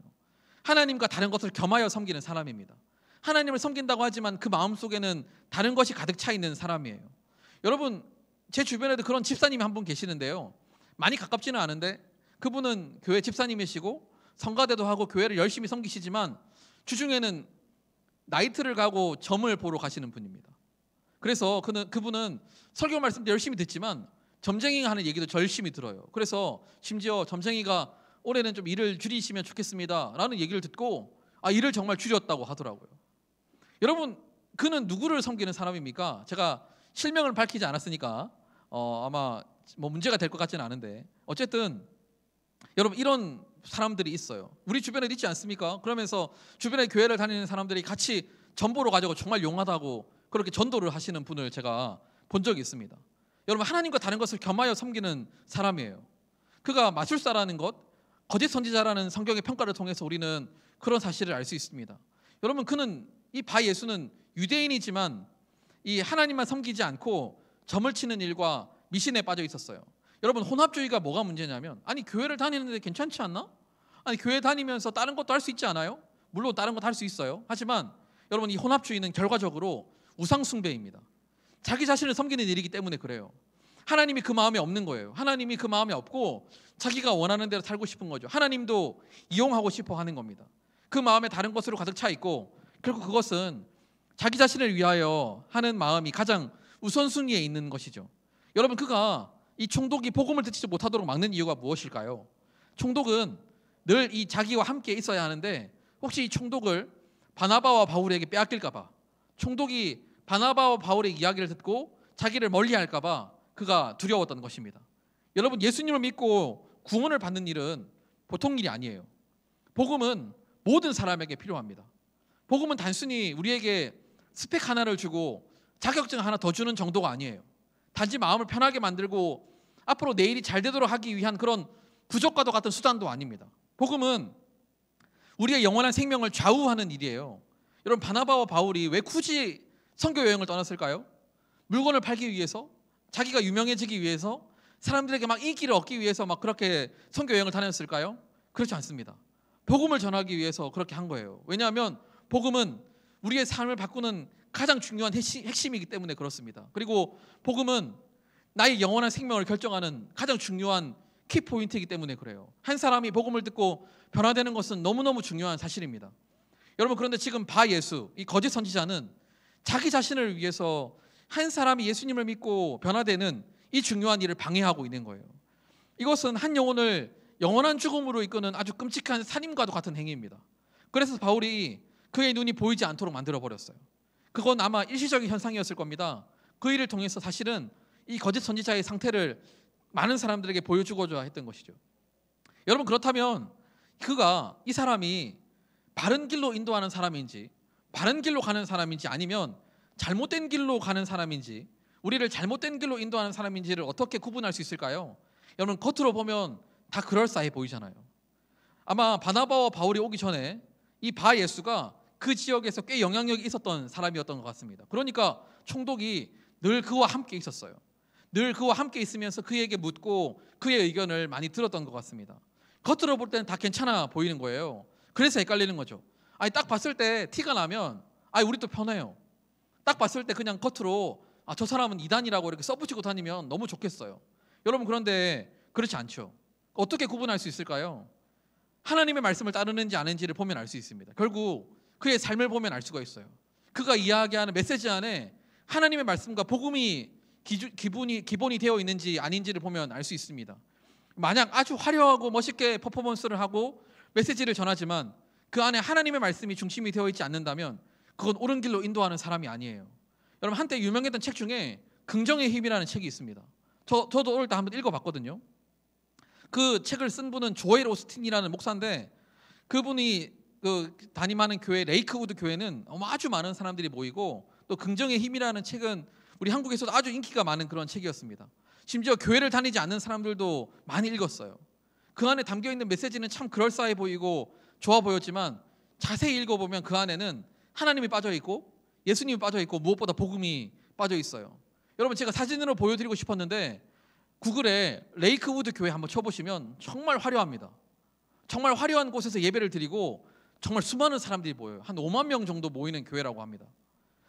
하나님과 다른 것을 겸하여 섬기는 사람입니다. 하나님을 섬긴다고 하지만 그 마음속에는 다른 것이 가득 차 있는 사람이에요. 여러분, 제 주변에도 그런 집사님이 한 분 계시는데요. 많이 가깝지는 않은데 그분은 교회 집사님이시고 성가대도 하고 교회를 열심히 섬기시지만 주중에는 나이트를 가고 점을 보러 가시는 분입니다. 그래서 그분은 설교 말씀도 열심히 듣지만 점쟁이가 하는 얘기도 저 열심히 들어요. 그래서 심지어 점쟁이가 올해는 좀 일을 줄이시면 좋겠습니다 라는 얘기를 듣고 일을 정말 줄였다고 하더라고요. 여러분, 그는 누구를 섬기는 사람입니까? 제가 실명을 밝히지 않았으니까 아마 뭐 문제가 될 것 같지는 않은데, 어쨌든 여러분, 이런 사람들이 있어요. 우리 주변에 있지 않습니까? 그러면서 주변에 교회를 다니는 사람들이 같이 전보로 가지고 정말 용하다고 그렇게 전도를 하시는 분을 제가 본 적이 있습니다. 여러분, 하나님과 다른 것을 겸하여 섬기는 사람이에요. 그가 마술사라는 것, 거짓 선지자라는 성경의 평가를 통해서 우리는 그런 사실을 알 수 있습니다. 여러분, 그는 이 바예수는 유대인이지만 이 하나님만 섬기지 않고 점을 치는 일과 미신에 빠져 있었어요. 여러분, 혼합주의가 뭐가 문제냐면, 아니 교회를 다니는데 괜찮지 않나? 아니 교회 다니면서 다른 것도 할 수 있지 않아요? 물론 다른 것도 할 수 있어요. 하지만 여러분, 이 혼합주의는 결과적으로 우상숭배입니다. 자기 자신을 섬기는 일이기 때문에 그래요. 하나님이 그 마음에 없는 거예요. 하나님이 그 마음에 없고 자기가 원하는 대로 살고 싶은 거죠. 하나님도 이용하고 싶어 하는 겁니다. 그 마음에 다른 것으로 가득 차 있고, 결국 그것은 자기 자신을 위하여 하는 마음이 가장 우선순위에 있는 것이죠. 여러분, 그가 이 총독이 복음을 듣지 못하도록 막는 이유가 무엇일까요? 총독은 늘 이 자기와 함께 있어야 하는데 혹시 이 총독을 바나바와 바울에게 빼앗길까 봐, 총독이 바나바와 바울의 이야기를 듣고 자기를 멀리할까 봐 그가 두려웠던 것입니다. 여러분, 예수님을 믿고 구원을 받는 일은 보통 일이 아니에요. 복음은 모든 사람에게 필요합니다. 복음은 단순히 우리에게 스펙 하나를 주고 자격증 하나 더 주는 정도가 아니에요. 단지 마음을 편하게 만들고 앞으로 내 일이 잘 되도록 하기 위한 그런 부족과도 같은 수단도 아닙니다. 복음은 우리의 영원한 생명을 좌우하는 일이에요. 여러분, 바나바와 바울이 왜 굳이 선교 여행을 떠났을까요? 물건을 팔기 위해서, 자기가 유명해지기 위해서, 사람들에게 막 인기를 얻기 위해서 막 그렇게 선교 여행을 다녔을까요? 그렇지 않습니다. 복음을 전하기 위해서 그렇게 한 거예요. 왜냐하면 복음은 우리의 삶을 바꾸는 가장 중요한 핵심이기 때문에 그렇습니다. 그리고 복음은 나의 영원한 생명을 결정하는 가장 중요한 키포인트이기 때문에 그래요. 한 사람이 복음을 듣고 변화되는 것은 너무너무 중요한 사실입니다. 여러분, 그런데 지금 바예수, 이 거짓 선지자는 자기 자신을 위해서 한 사람이 예수님을 믿고 변화되는 이 중요한 일을 방해하고 있는 거예요. 이것은 한 영혼을 영원한 죽음으로 이끄는 아주 끔찍한 살인과도 같은 행위입니다. 그래서 바울이 그의 눈이 보이지 않도록 만들어버렸어요. 그건 아마 일시적인 현상이었을 겁니다. 그 일을 통해서 사실은 이 거짓 선지자의 상태를 많은 사람들에게 보여주고자 했던 것이죠. 여러분, 그렇다면 이 사람이 바른 길로 인도하는 사람인지, 바른 길로 가는 사람인지, 아니면 잘못된 길로 가는 사람인지, 우리를 잘못된 길로 인도하는 사람인지를 어떻게 구분할 수 있을까요? 여러분, 겉으로 보면 다 그럴싸해 보이잖아요. 아마 바나바와 바울이 오기 전에 이 바예수가 그 지역에서 꽤 영향력이 있었던 사람이었던 것 같습니다. 그러니까 총독이 늘 그와 함께 있었어요. 늘 그와 함께 있으면서 그에게 묻고 그의 의견을 많이 들었던 것 같습니다. 겉으로 볼 때는 다 괜찮아 보이는 거예요. 그래서 헷갈리는 거죠. 아니, 딱 봤을 때 티가 나면 우리 또 편해요. 딱 봤을 때 그냥 겉으로 저 사람은 이단이라고 이렇게 써붙이고 다니면 너무 좋겠어요. 여러분, 그런데 그렇지 않죠. 어떻게 구분할 수 있을까요? 하나님의 말씀을 따르는지 아닌지를 보면 알 수 있습니다. 결국 그의 삶을 보면 알 수가 있어요. 그가 이야기하는 메시지 안에 하나님의 말씀과 복음이 기본이 되어 있는지 아닌지를 보면 알 수 있습니다. 만약 아주 화려하고 멋있게 퍼포먼스를 하고 메시지를 전하지만 그 안에 하나님의 말씀이 중심이 되어 있지 않는다면 그건 옳은 길로 인도하는 사람이 아니에요. 여러분, 한때 유명했던 책 중에 긍정의 힘이라는 책이 있습니다. 저도 오늘 다 한번 읽어봤거든요. 그 책을 쓴 분은 조엘 오스틴이라는 목사인데, 그분이 담임하는 교회 레이크우드 교회는 아주 많은 사람들이 모이고, 또 긍정의 힘이라는 책은 우리 한국에서도 아주 인기가 많은 그런 책이었습니다. 심지어 교회를 다니지 않는 사람들도 많이 읽었어요. 그 안에 담겨있는 메시지는 참 그럴싸해 보이고 좋아 보였지만 자세히 읽어보면 그 안에는 하나님이 빠져있고 예수님이 빠져있고 무엇보다 복음이 빠져있어요. 여러분, 제가 사진으로 보여드리고 싶었는데 구글에 레이크우드 교회 한번 쳐보시면 정말 화려합니다. 정말 화려한 곳에서 예배를 드리고 정말 수많은 사람들이 모여요. 한 5만 명 정도 모이는 교회라고 합니다.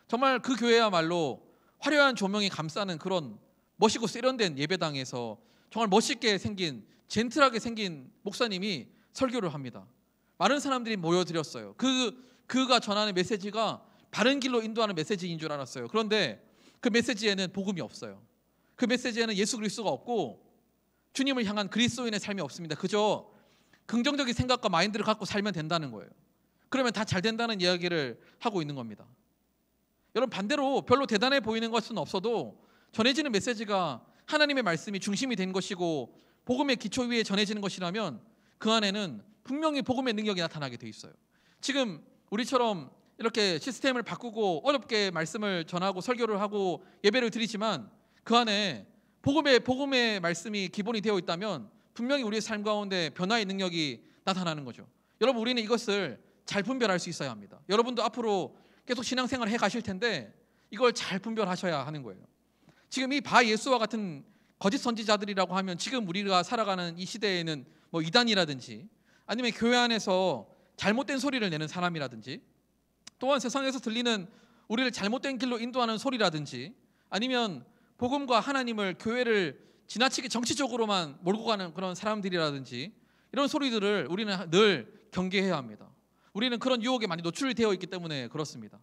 정말 그 교회야말로 화려한 조명이 감싸는 그런 멋있고 세련된 예배당에서 정말 멋있게 생긴, 젠틀하게 생긴 목사님이 설교를 합니다. 많은 사람들이 모여드렸어요. 그가 전하는 메시지가 바른 길로 인도하는 메시지인 줄 알았어요. 그런데 그 메시지에는 복음이 없어요. 그 메시지에는 예수 그리스도가 없고 주님을 향한 그리스도인의 삶이 없습니다. 그저 긍정적인 생각과 마인드를 갖고 살면 된다는 거예요. 그러면 다 잘 된다는 이야기를 하고 있는 겁니다. 여러분, 반대로 별로 대단해 보이는 것은 없어도 전해지는 메시지가 하나님의 말씀이 중심이 된 것이고 복음의 기초 위에 전해지는 것이라면 그 안에는 분명히 복음의 능력이 나타나게 돼 있어요. 지금 우리처럼 이렇게 시스템을 바꾸고 어렵게 말씀을 전하고 설교를 하고 예배를 드리지만 그 안에 복음의 말씀이 기본이 되어 있다면 분명히 우리의 삶 가운데 변화의 능력이 나타나는 거죠. 여러분, 우리는 이것을 잘 분별할 수 있어야 합니다. 여러분도 앞으로 계속 신앙생활을 해 가실 텐데 이걸 잘 분별하셔야 하는 거예요. 지금 이 바 예수와 같은 거짓 선지자들이라고 하면 지금 우리가 살아가는 이 시대에는 뭐 이단이라든지 아니면 교회 안에서 잘못된 소리를 내는 사람이라든지 또한 세상에서 들리는 우리를 잘못된 길로 인도하는 소리라든지 아니면 복음과 하나님을, 교회를 지나치게 정치적으로만 몰고 가는 그런 사람들이라든지 이런 소리들을 우리는 늘 경계해야 합니다. 우리는 그런 유혹에 많이 노출되어 있기 때문에 그렇습니다.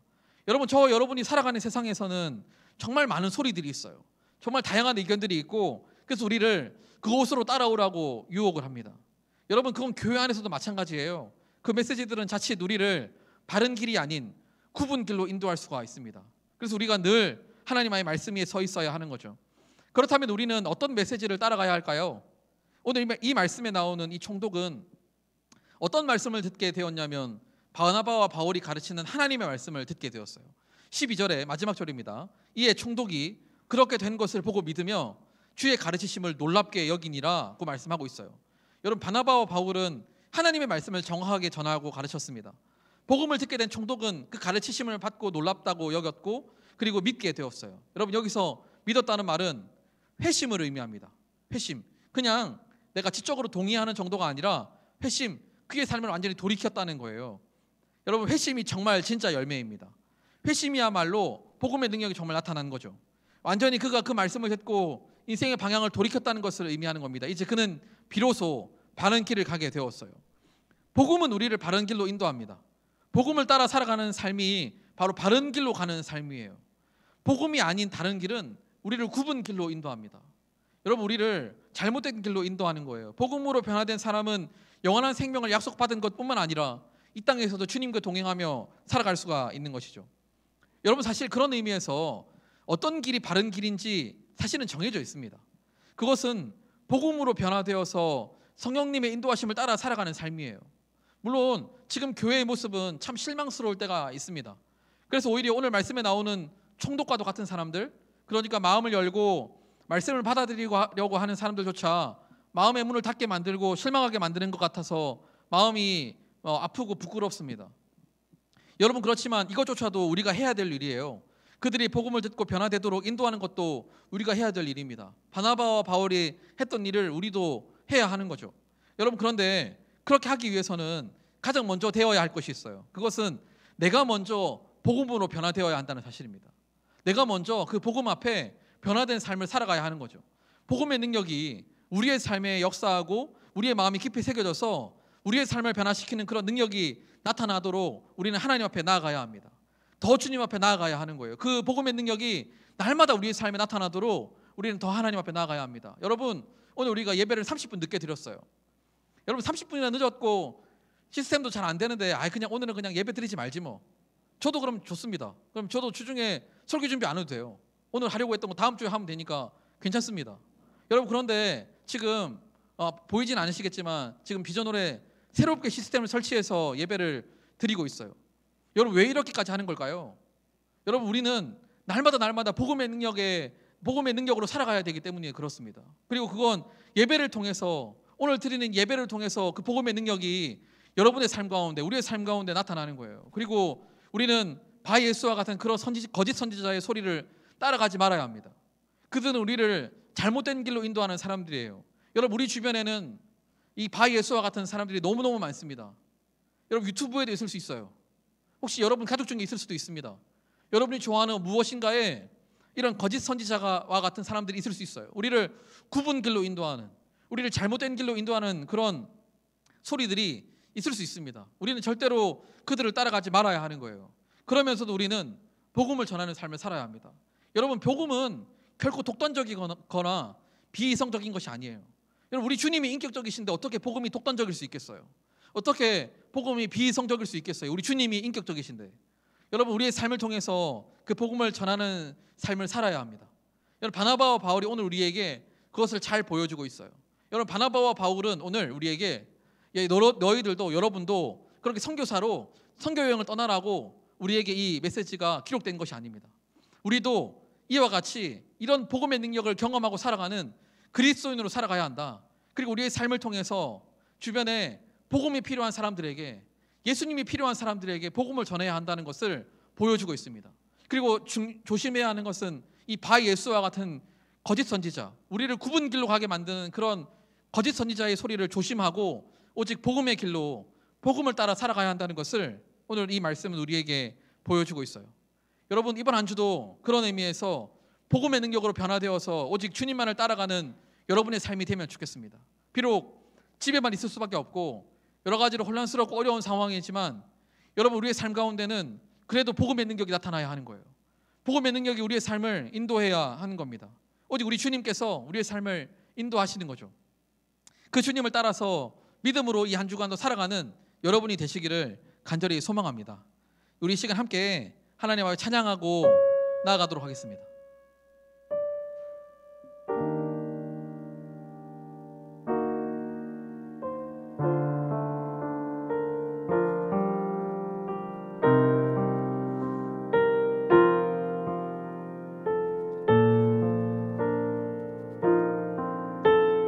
여러분, 여러분이 살아가는 세상에서는 정말 많은 소리들이 있어요. 정말 다양한 의견들이 있고 그래서 우리를 그곳으로 따라오라고 유혹을 합니다. 여러분, 그건 교회 안에서도 마찬가지예요. 그 메시지들은 자칫 우리를 바른 길이 아닌 굽은 길로 인도할 수가 있습니다. 그래서 우리가 늘 하나님의 말씀 위에 서 있어야 하는 거죠. 그렇다면 우리는 어떤 메시지를 따라가야 할까요? 오늘 이 말씀에 나오는 이 총독은 어떤 말씀을 듣게 되었냐면 바나바와 바울이 가르치는 하나님의 말씀을 듣게 되었어요. 12절의 마지막 절입니다. 이에 총독이 그렇게 된 것을 보고 믿으며 주의 가르치심을 놀랍게 여기니라고 말씀하고 있어요. 여러분, 바나바와 바울은 하나님의 말씀을 정확하게 전하고 가르쳤습니다. 복음을 듣게 된 총독은 그 가르치심을 받고 놀랍다고 여겼고 그리고 믿게 되었어요. 여러분, 여기서 믿었다는 말은 회심을 의미합니다. 회심, 그냥 내가 지적으로 동의하는 정도가 아니라 회심, 그의 삶을 완전히 돌이켰다는 거예요. 여러분, 회심이 정말 진짜 열매입니다. 회심이야말로 복음의 능력이 정말 나타나는 거죠. 완전히 그가 그 말씀을 듣고 인생의 방향을 돌이켰다는 것을 의미하는 겁니다. 이제 그는 비로소 바른 길을 가게 되었어요. 복음은 우리를 바른 길로 인도합니다. 복음을 따라 살아가는 삶이 바로 바른 길로 가는 삶이에요. 복음이 아닌 다른 길은 우리를 굽은 길로 인도합니다. 여러분, 우리를 잘못된 길로 인도하는 거예요. 복음으로 변화된 사람은 영원한 생명을 약속받은 것뿐만 아니라 이 땅에서도 주님과 동행하며 살아갈 수가 있는 것이죠. 여러분, 사실 그런 의미에서 어떤 길이 바른 길인지 사실은 정해져 있습니다. 그것은 복음으로 변화되어서 성령님의 인도하심을 따라 살아가는 삶이에요. 물론 지금 교회의 모습은 참 실망스러울 때가 있습니다. 그래서 오히려 오늘 말씀에 나오는 총독과도 같은 사람들, 그러니까 마음을 열고 말씀을 받아들이려고 하는 사람들조차 마음의 문을 닫게 만들고 실망하게 만드는 것 같아서 마음이 아프고 부끄럽습니다. 여러분, 그렇지만 이것조차도 우리가 해야 될 일이에요. 그들이 복음을 듣고 변화되도록 인도하는 것도 우리가 해야 될 일입니다. 바나바와 바울이 했던 일을 우리도 해야 하는 거죠. 여러분, 그런데 그렇게 하기 위해서는 가장 먼저 되어야 할 것이 있어요. 그것은 내가 먼저 복음으로 변화되어야 한다는 사실입니다. 내가 먼저 그 복음 앞에 변화된 삶을 살아가야 하는 거죠. 복음의 능력이 우리의 삶에 역사하고 우리의 마음이 깊이 새겨져서 우리의 삶을 변화시키는 그런 능력이 나타나도록 우리는 하나님 앞에 나아가야 합니다. 더 주님 앞에 나아가야 하는 거예요. 그 복음의 능력이 날마다 우리의 삶에 나타나도록 우리는 더 하나님 앞에 나아가야 합니다. 여러분, 오늘 우리가 예배를 30분 늦게 드렸어요. 여러분, 30분이나 늦었고 시스템도 잘 안 되는데 그냥 오늘은 그냥 예배 드리지 말지 뭐. 저도 그럼 좋습니다. 그럼 저도 주중에 설교 준비 안 해도 돼요. 오늘 하려고 했던 거 다음 주에 하면 되니까 괜찮습니다. 여러분, 그런데 지금 보이진 않으시겠지만 지금 비전홀에 새롭게 시스템을 설치해서 예배를 드리고 있어요. 여러분, 왜 이렇게까지 하는 걸까요? 여러분, 우리는 날마다 복음의 능력으로 살아가야 되기 때문에 그렇습니다. 그리고 그건 예배를 통해서, 오늘 드리는 예배를 통해서 그 복음의 능력이 여러분의 삶 가운데, 우리의 삶 가운데 나타나는 거예요. 그리고 우리는 바예수와 같은 그런 거짓 선지자의 소리를 따라가지 말아야 합니다. 그들은 우리를 잘못된 길로 인도하는 사람들이에요. 여러분, 우리 주변에는 이 바예수와 같은 사람들이 너무너무 많습니다. 여러분, 유튜브에도 있을 수 있어요. 혹시 여러분 가족 중에 있을 수도 있습니다. 여러분이 좋아하는 무엇인가에 이런 거짓 선지자와 같은 사람들이 있을 수 있어요. 우리를 굽은 길로 인도하는, 우리를 잘못된 길로 인도하는 그런 소리들이 있을 수 있습니다. 우리는 절대로 그들을 따라가지 말아야 하는 거예요. 그러면서도 우리는 복음을 전하는 삶을 살아야 합니다. 여러분, 복음은 결코 독단적이거나 비이성적인 것이 아니에요. 여러분, 우리 주님이 인격적이신데 어떻게 복음이 독단적일 수 있겠어요? 어떻게 복음이 비이성적일 수 있겠어요? 우리 주님이 인격적이신데. 여러분, 우리의 삶을 통해서 그 복음을 전하는 삶을 살아야 합니다. 여러분, 바나바와 바울이 오늘 우리에게 그것을 잘 보여주고 있어요. 여러분, 바나바와 바울은 오늘 우리에게 너희들도, 여러분도 그렇게 선교사로 선교 여행을 떠나라고 우리에게 이 메시지가 기록된 것이 아닙니다. 우리도 이와 같이 이런 복음의 능력을 경험하고 살아가는 그리스도인으로 살아가야 한다. 그리고 우리의 삶을 통해서 주변에 복음이 필요한 사람들에게, 예수님이 필요한 사람들에게 복음을 전해야 한다는 것을 보여주고 있습니다. 그리고 조심해야 하는 것은 이 바예수와 같은 거짓 선지자, 우리를 굽은 길로 가게 만드는 그런 거짓 선지자의 소리를 조심하고 오직 복음의 길로, 복음을 따라 살아가야 한다는 것을 오늘 이 말씀은 우리에게 보여주고 있어요. 여러분, 이번 한 주도 그런 의미에서 복음의 능력으로 변화되어서 오직 주님만을 따라가는 여러분의 삶이 되면 좋겠습니다. 비록 집에만 있을 수밖에 없고 여러 가지로 혼란스럽고 어려운 상황이지만 여러분, 우리의 삶 가운데는 그래도 복음의 능력이 나타나야 하는 거예요. 복음의 능력이 우리의 삶을 인도해야 하는 겁니다. 오직 우리 주님께서 우리의 삶을 인도하시는 거죠. 그 주님을 따라서 믿음으로 이 한 주간도 살아가는 여러분이 되시기를 간절히 소망합니다. 우리 이 시간 함께 하나님을 찬양하고 나아가도록 하겠습니다.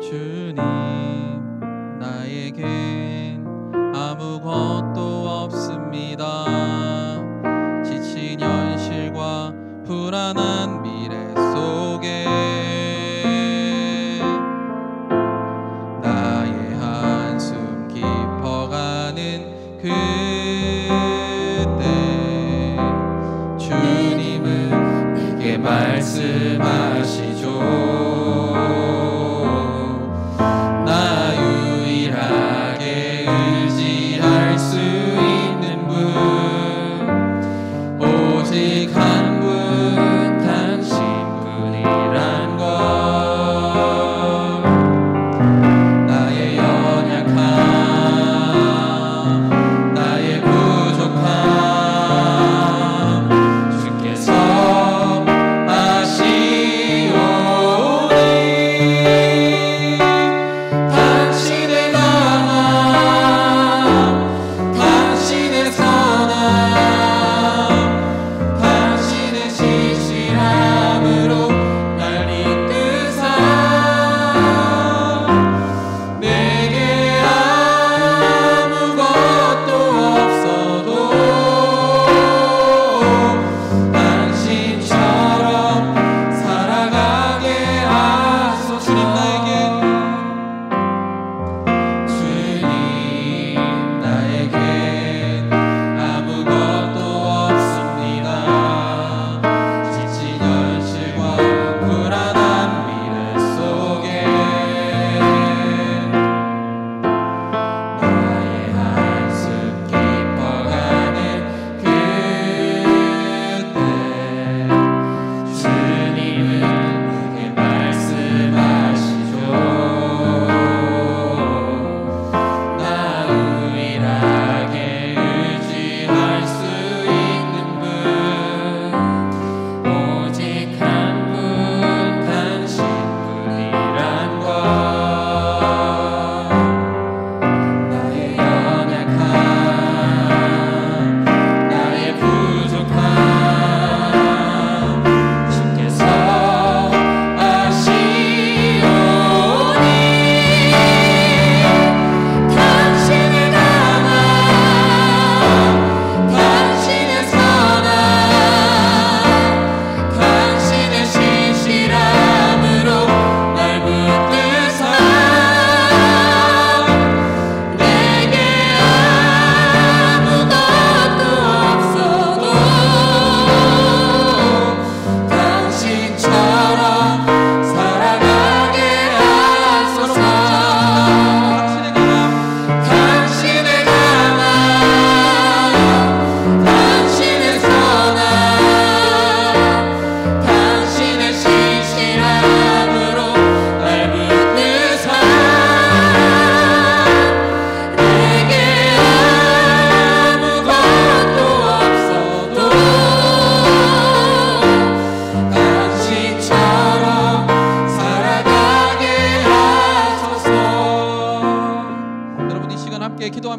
주님, 나에겐 아무것도 없습니다. 지친 현실과 불안한 미래 속에 나의 한숨 깊어가는 그때 주님은 내게 말씀하시죠. 주께서 아시오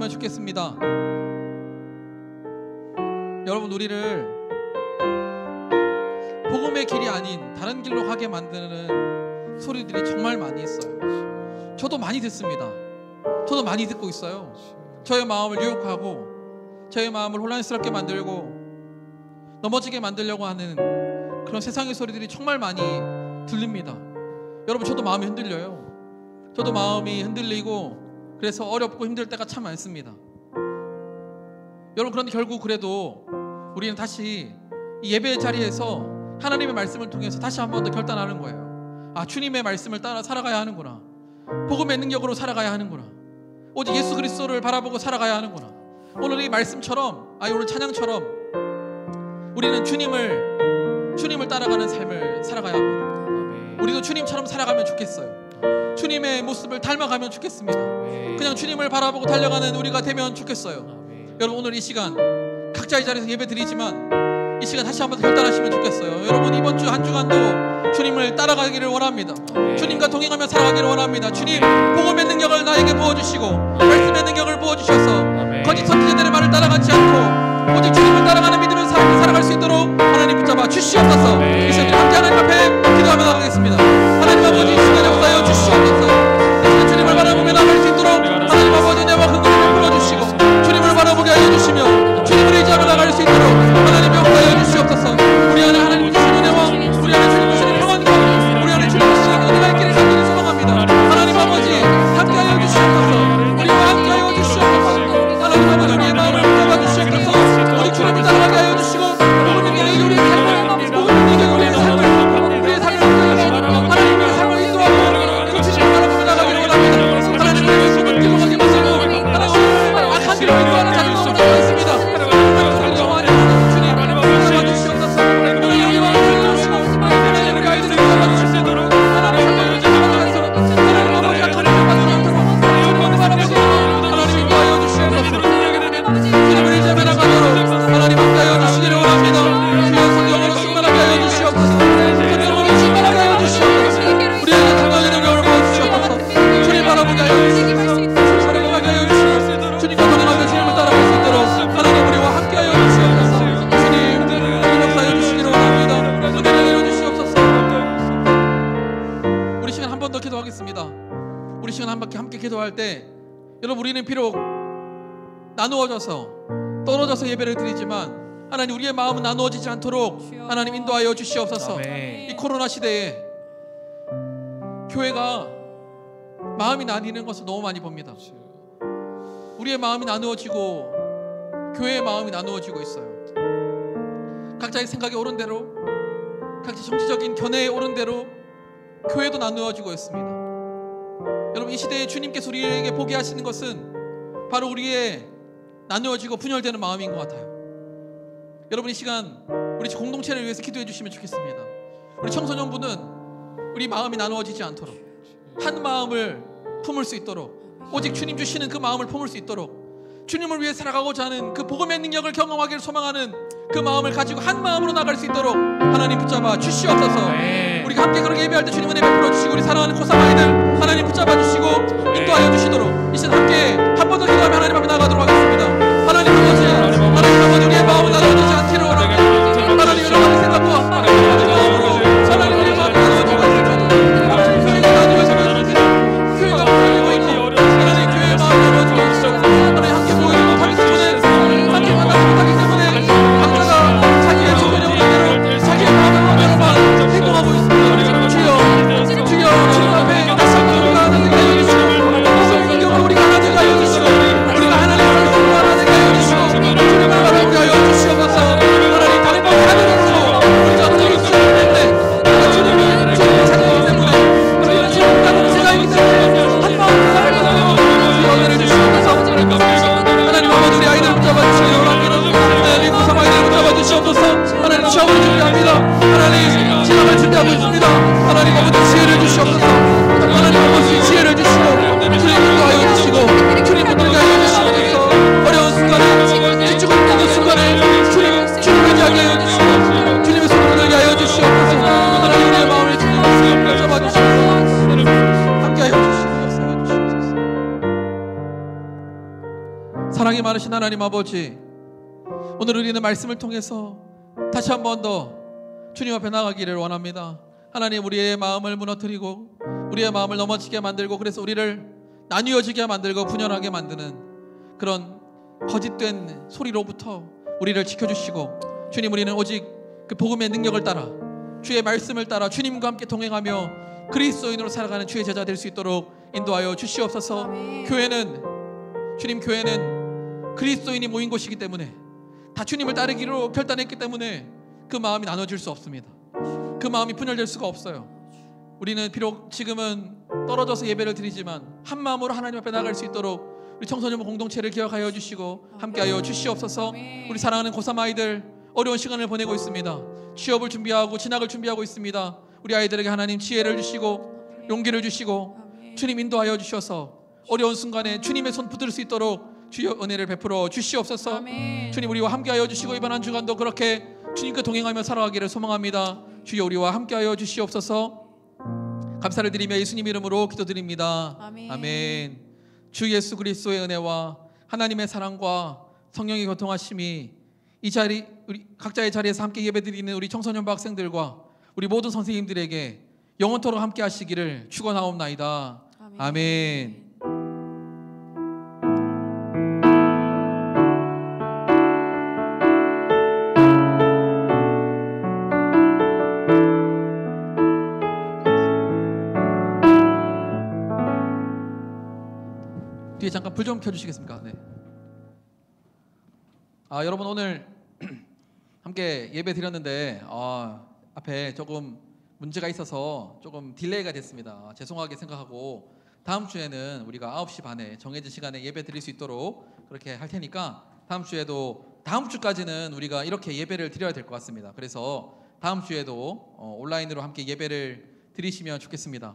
나가면 좋겠습니다. 여러분, 우리를 복음의 길이 아닌 다른 길로 가게 만드는 소리들이 정말 많이 있어요. 저도 많이 듣습니다. 저도 많이 듣고 있어요. 저의 마음을 유혹하고 저의 마음을 혼란스럽게 만들고 넘어지게 만들려고 하는 그런 세상의 소리들이 정말 많이 들립니다. 여러분, 저도 마음이 흔들려요. 저도 마음이 흔들리고 그래서 어렵고 힘들 때가 참 많습니다. 여러분, 그런데 결국 그래도 우리는 다시 이 예배의 자리에서 하나님의 말씀을 통해서 다시 한 번 더 결단하는 거예요. 아, 주님의 말씀을 따라 살아가야 하는구나. 복음의 능력으로 살아가야 하는구나. 오직 예수 그리스도를 바라보고 살아가야 하는구나. 오늘 이 말씀처럼, 오늘 찬양처럼 우리는 주님을 따라가는 삶을 살아가야 합니다. 우리도 주님처럼 살아가면 좋겠어요. 주님의 모습을 닮아가면 좋겠습니다. 그냥 주님을 바라보고 달려가는 우리가 되면 좋겠어요. 여러분, 오늘 이 시간 각자의 자리에서 예배 드리지만 이 시간 다시 한번 결단하시면 좋겠어요. 여러분, 이번 주 한 주간도 주님을 따라가기를 원합니다. 주님과 동행하며 살아가기를 원합니다. 주님, 복음의 능력을 나에게 부어주시고 말씀의 능력을 부어주셔서 거짓 선지자들의 말을 따라가지 않고 오직 주님을 따라가는 믿음의 삶을 살아갈 수 있도록 하나님 붙잡아 주시옵소서. 이 시간 함께 하나님 앞에 기도하며 나가겠습니다. 하나님 아버지, 이 시간 역사하여 주시옵소서. 이 시간 주님을 바라보며 나갈 수 있도록 하나님 아버지, 내와 그 그림을 풀어주시고 주님을 바라보게 하여 주시며 주님을 의지하며 나갈 수 있도록 하나님 역사하여 주시옵소서. 우리 안에 하나님 주시는 은혜와 우리 안에 주님 주시는 평안과 우리 안에 주님 주시는 은혜가 있기를 간절히 소망합니다. 하나님 아버지, 함께하여 주시옵소서. 우리와 함께하여 주시옵소서. 하나님 아버지, 우리의 마음을 붙잡아 주시옵소서. 우리 주님을 따라가게 하여 주시고 복음의 능력이 우리의 삶을, 복음의 능력이 우리의 삶을, 우리의 삶을 하나님의 삶을 인도하고 그 주님을 바라보며 나가기를 원합니다. 하나님, 우리의 숨을 기록하게 마시고 하나님 악한 길로 인도하는 자들과 나가 있습니다. 기도할 때 여러분, 우리는 비록 나누어져서 떨어져서 예배를 드리지만 하나님, 우리의 마음은 나누어지지 않도록 하나님 인도하여 주시옵소서. 이 코로나 시대에 교회가 마음이 나뉘는 것을 너무 많이 봅니다. 우리의 마음이 나누어지고 교회의 마음이 나누어지고 있어요. 각자의 생각이 옳은 대로, 각자 정치적인 견해에 옳은 대로 교회도 나누어지고 있습니다. 여러분, 이 시대에 주님께서 우리에게 보게 하시는 것은 바로 우리의 나누어지고 분열되는 마음인 것 같아요. 여러분, 이 시간 우리 공동체를 위해서 기도해 주시면 좋겠습니다. 우리 청소년부는 우리 마음이 나누어지지 않도록 한 마음을 품을 수 있도록, 오직 주님 주시는 그 마음을 품을 수 있도록, 주님을 위해 살아가고자 하는 그 복음의 능력을 경험하기를 소망하는 그 마음을 가지고 한 마음으로 나갈 수 있도록 하나님 붙잡아 주시옵소서. 우리가 함께 그렇게 예배할 때 주님 은혜 베풀어 주시고 우리 사랑하는 고삼 아이들 하나님 붙잡아 주시고 인도하여 주시도록 이 시간 함께 한 번 더 기도하며 하나님 앞에 나가도록 하겠습니다. 하나님 아버지, 우리의 마음을 나눠지지 않기를 원합니다. 하나님, 여러 가지 생각과 하나님 마음으로 하나님, 우리의 마음을 나눠지고 교회가 풀리고 있고 하나님, 교회의 마음을 나눠지고 있어. 하나님, 함께 모이고 자기 때문에 함께 만나지 못하기 때문에 각자가 자기의 주변의 은혜로 자기의 마음으로만 행동하고 있습니다. 주여, 주여, 주님 앞에 다시 한번 우리가 하나님께 하여 주시고 성경을 우리가 하나님께 하여 주시고 우리가 하나님의 말씀을 하나님께 하여 주시고 주님을 바라보게 하여 주시옵소서. 하나님, 다른 것 하늘에서 우리가 그렇게 주님을 때문에 우리가 주님을 찾아오기 때문에 우리가 주님을 따르는 생각이기 때문에 한 마음으로 살아가고 주여 은혜를 주시옵소서. 하나님 아버지, 우리 아이들 붙잡아 주시기 원합니다. 하나님, 고삼 아이들 붙잡아 주시옵소서. 하나님, 시험을 준비합니다. 하나님, 시험을 준비하고 있습니다. 하나님 아버지, 지혜를 주시옵소서. 하나님 아버지, 지혜를 주시고 주님 인도하여 주시고 주님 붙들게 하여 주시옵소서. 어려운 순간에 기죽어 있는 순간에 주님 의지하게 하여 주시고 주님의 손을 붙들게 하여 주시옵소서. 하나님, 우리의 마음을 주님 붙잡아 주시옵소서. 함께 하여 주시옵소서. 많으신 하나님 아버지, 오늘 우리는 말씀을 통해서 다시 한 번 더 주님 앞에 나가기를 원합니다. 하나님, 우리의 마음을 무너뜨리고 우리의 마음을 넘어지게 만들고, 그래서 우리를 나뉘어지게 만들고 분열하게 만드는 그런 거짓된 소리로부터 우리를 지켜주시고, 주님, 우리는 오직 그 복음의 능력을 따라, 주의 말씀을 따라 주님과 함께 동행하며 그리스도인으로 살아가는 주의 제자 될 수 있도록 인도하여 주시옵소서. 주님, 교회는 그리스도인이 모인 곳이기 때문에, 다 주님을 따르기로 결단했기 때문에 그 마음이 나눠질 수 없습니다. 그 마음이 분열될 수가 없어요. 우리는 비록 지금은 떨어져서 예배를 드리지만 한 마음으로 하나님 앞에 나갈 수 있도록 우리 청소년 공동체를 기억하여 주시고 함께하여 주시옵소서. 우리 사랑하는 고3 아이들 어려운 시간을 보내고 있습니다. 취업을 준비하고 진학을 준비하고 있습니다. 우리 아이들에게 하나님 지혜를 주시고 용기를 주시고 주님 인도하여 주셔서 어려운 순간에 주님의 손 붙들 수 있도록 주여 은혜를 베풀어 주시옵소서. 주님, 우리와 함께하여 주시고 이번 한 주간도 그렇게 주님과 동행하며 살아가기를 소망합니다. 주여 우리와 함께하여 주시옵소서. 감사를 드리며 예수님 이름으로 기도드립니다. 아멘. 주 예수 그리스도의 은혜와 하나님의 사랑과 성령의 교통하심이 이 자리, 우리 각자의 자리에서 함께 예배드리는 우리 청소년부 학생들과 우리 모든 선생님들에게 영원토록 함께 하시기를 축원하옵나이다. 아멘. 뒤에 잠깐 불 좀 켜주시겠습니까? 네. 여러분, 오늘 함께 예배 드렸는데 앞에 조금 문제가 있어서 조금 딜레이가 됐습니다. 죄송하게 생각하고 다음 주에는 우리가 9시 반에 정해진 시간에 예배 드릴 수 있도록 그렇게 할 테니까 다음 주까지는 우리가 이렇게 예배를 드려야 될 것 같습니다. 그래서 다음 주에도 온라인으로 함께 예배를 드리시면 좋겠습니다.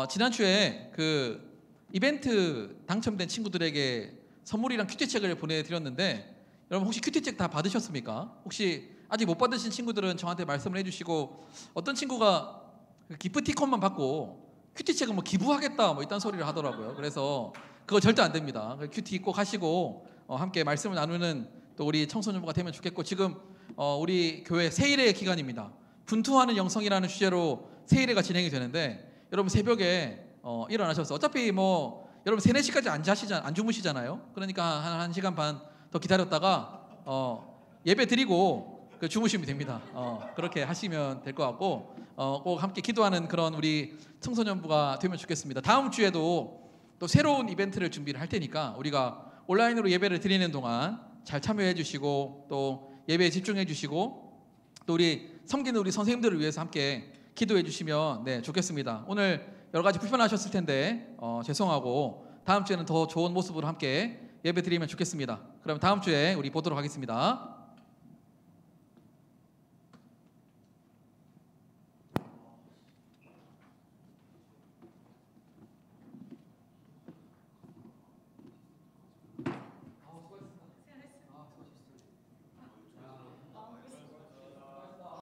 지난주에 그 이벤트 당첨된 친구들에게 선물이랑 큐티책을 보내드렸는데 여러분 혹시 큐티책 다 받으셨습니까? 혹시 아직 못 받으신 친구들은 저한테 말씀을 해주시고, 어떤 친구가 기프티콘만 받고 큐티책은 뭐 기부하겠다 뭐 이딴 소리를 하더라고요. 그래서 그거 절대 안 됩니다. 큐티 꼭 하시고 함께 말씀을 나누는 또 우리 청소년부가 되면 좋겠고, 지금 우리 교회 새일의 기간입니다. 분투하는 영성이라는 주제로 새일회가 진행이 되는데, 여러분 새벽에 일어나셔서 어차피 뭐 여러분 3, 4시까지 안 주무시잖아요. 그러니까 한 1시간 반 더 기다렸다가 예배 드리고 주무시면 됩니다. 그렇게 하시면 될 것 같고, 꼭 함께 기도하는 그런 우리 청소년부가 되면 좋겠습니다. 다음 주에도 또 새로운 이벤트를 준비를 할 테니까 우리가 온라인으로 예배를 드리는 동안 잘 참여해 주시고 또 예배에 집중해 주시고 또 우리 섬기는 우리 선생님들을 위해서 함께 기도해 주시면 좋겠습니다. 오늘 여러 가지 불편하셨을 텐데 죄송하고 다음 주에는 더 좋은 모습으로 함께 예배 드리면 좋겠습니다. 그럼 다음 주에 우리 보도록 하겠습니다.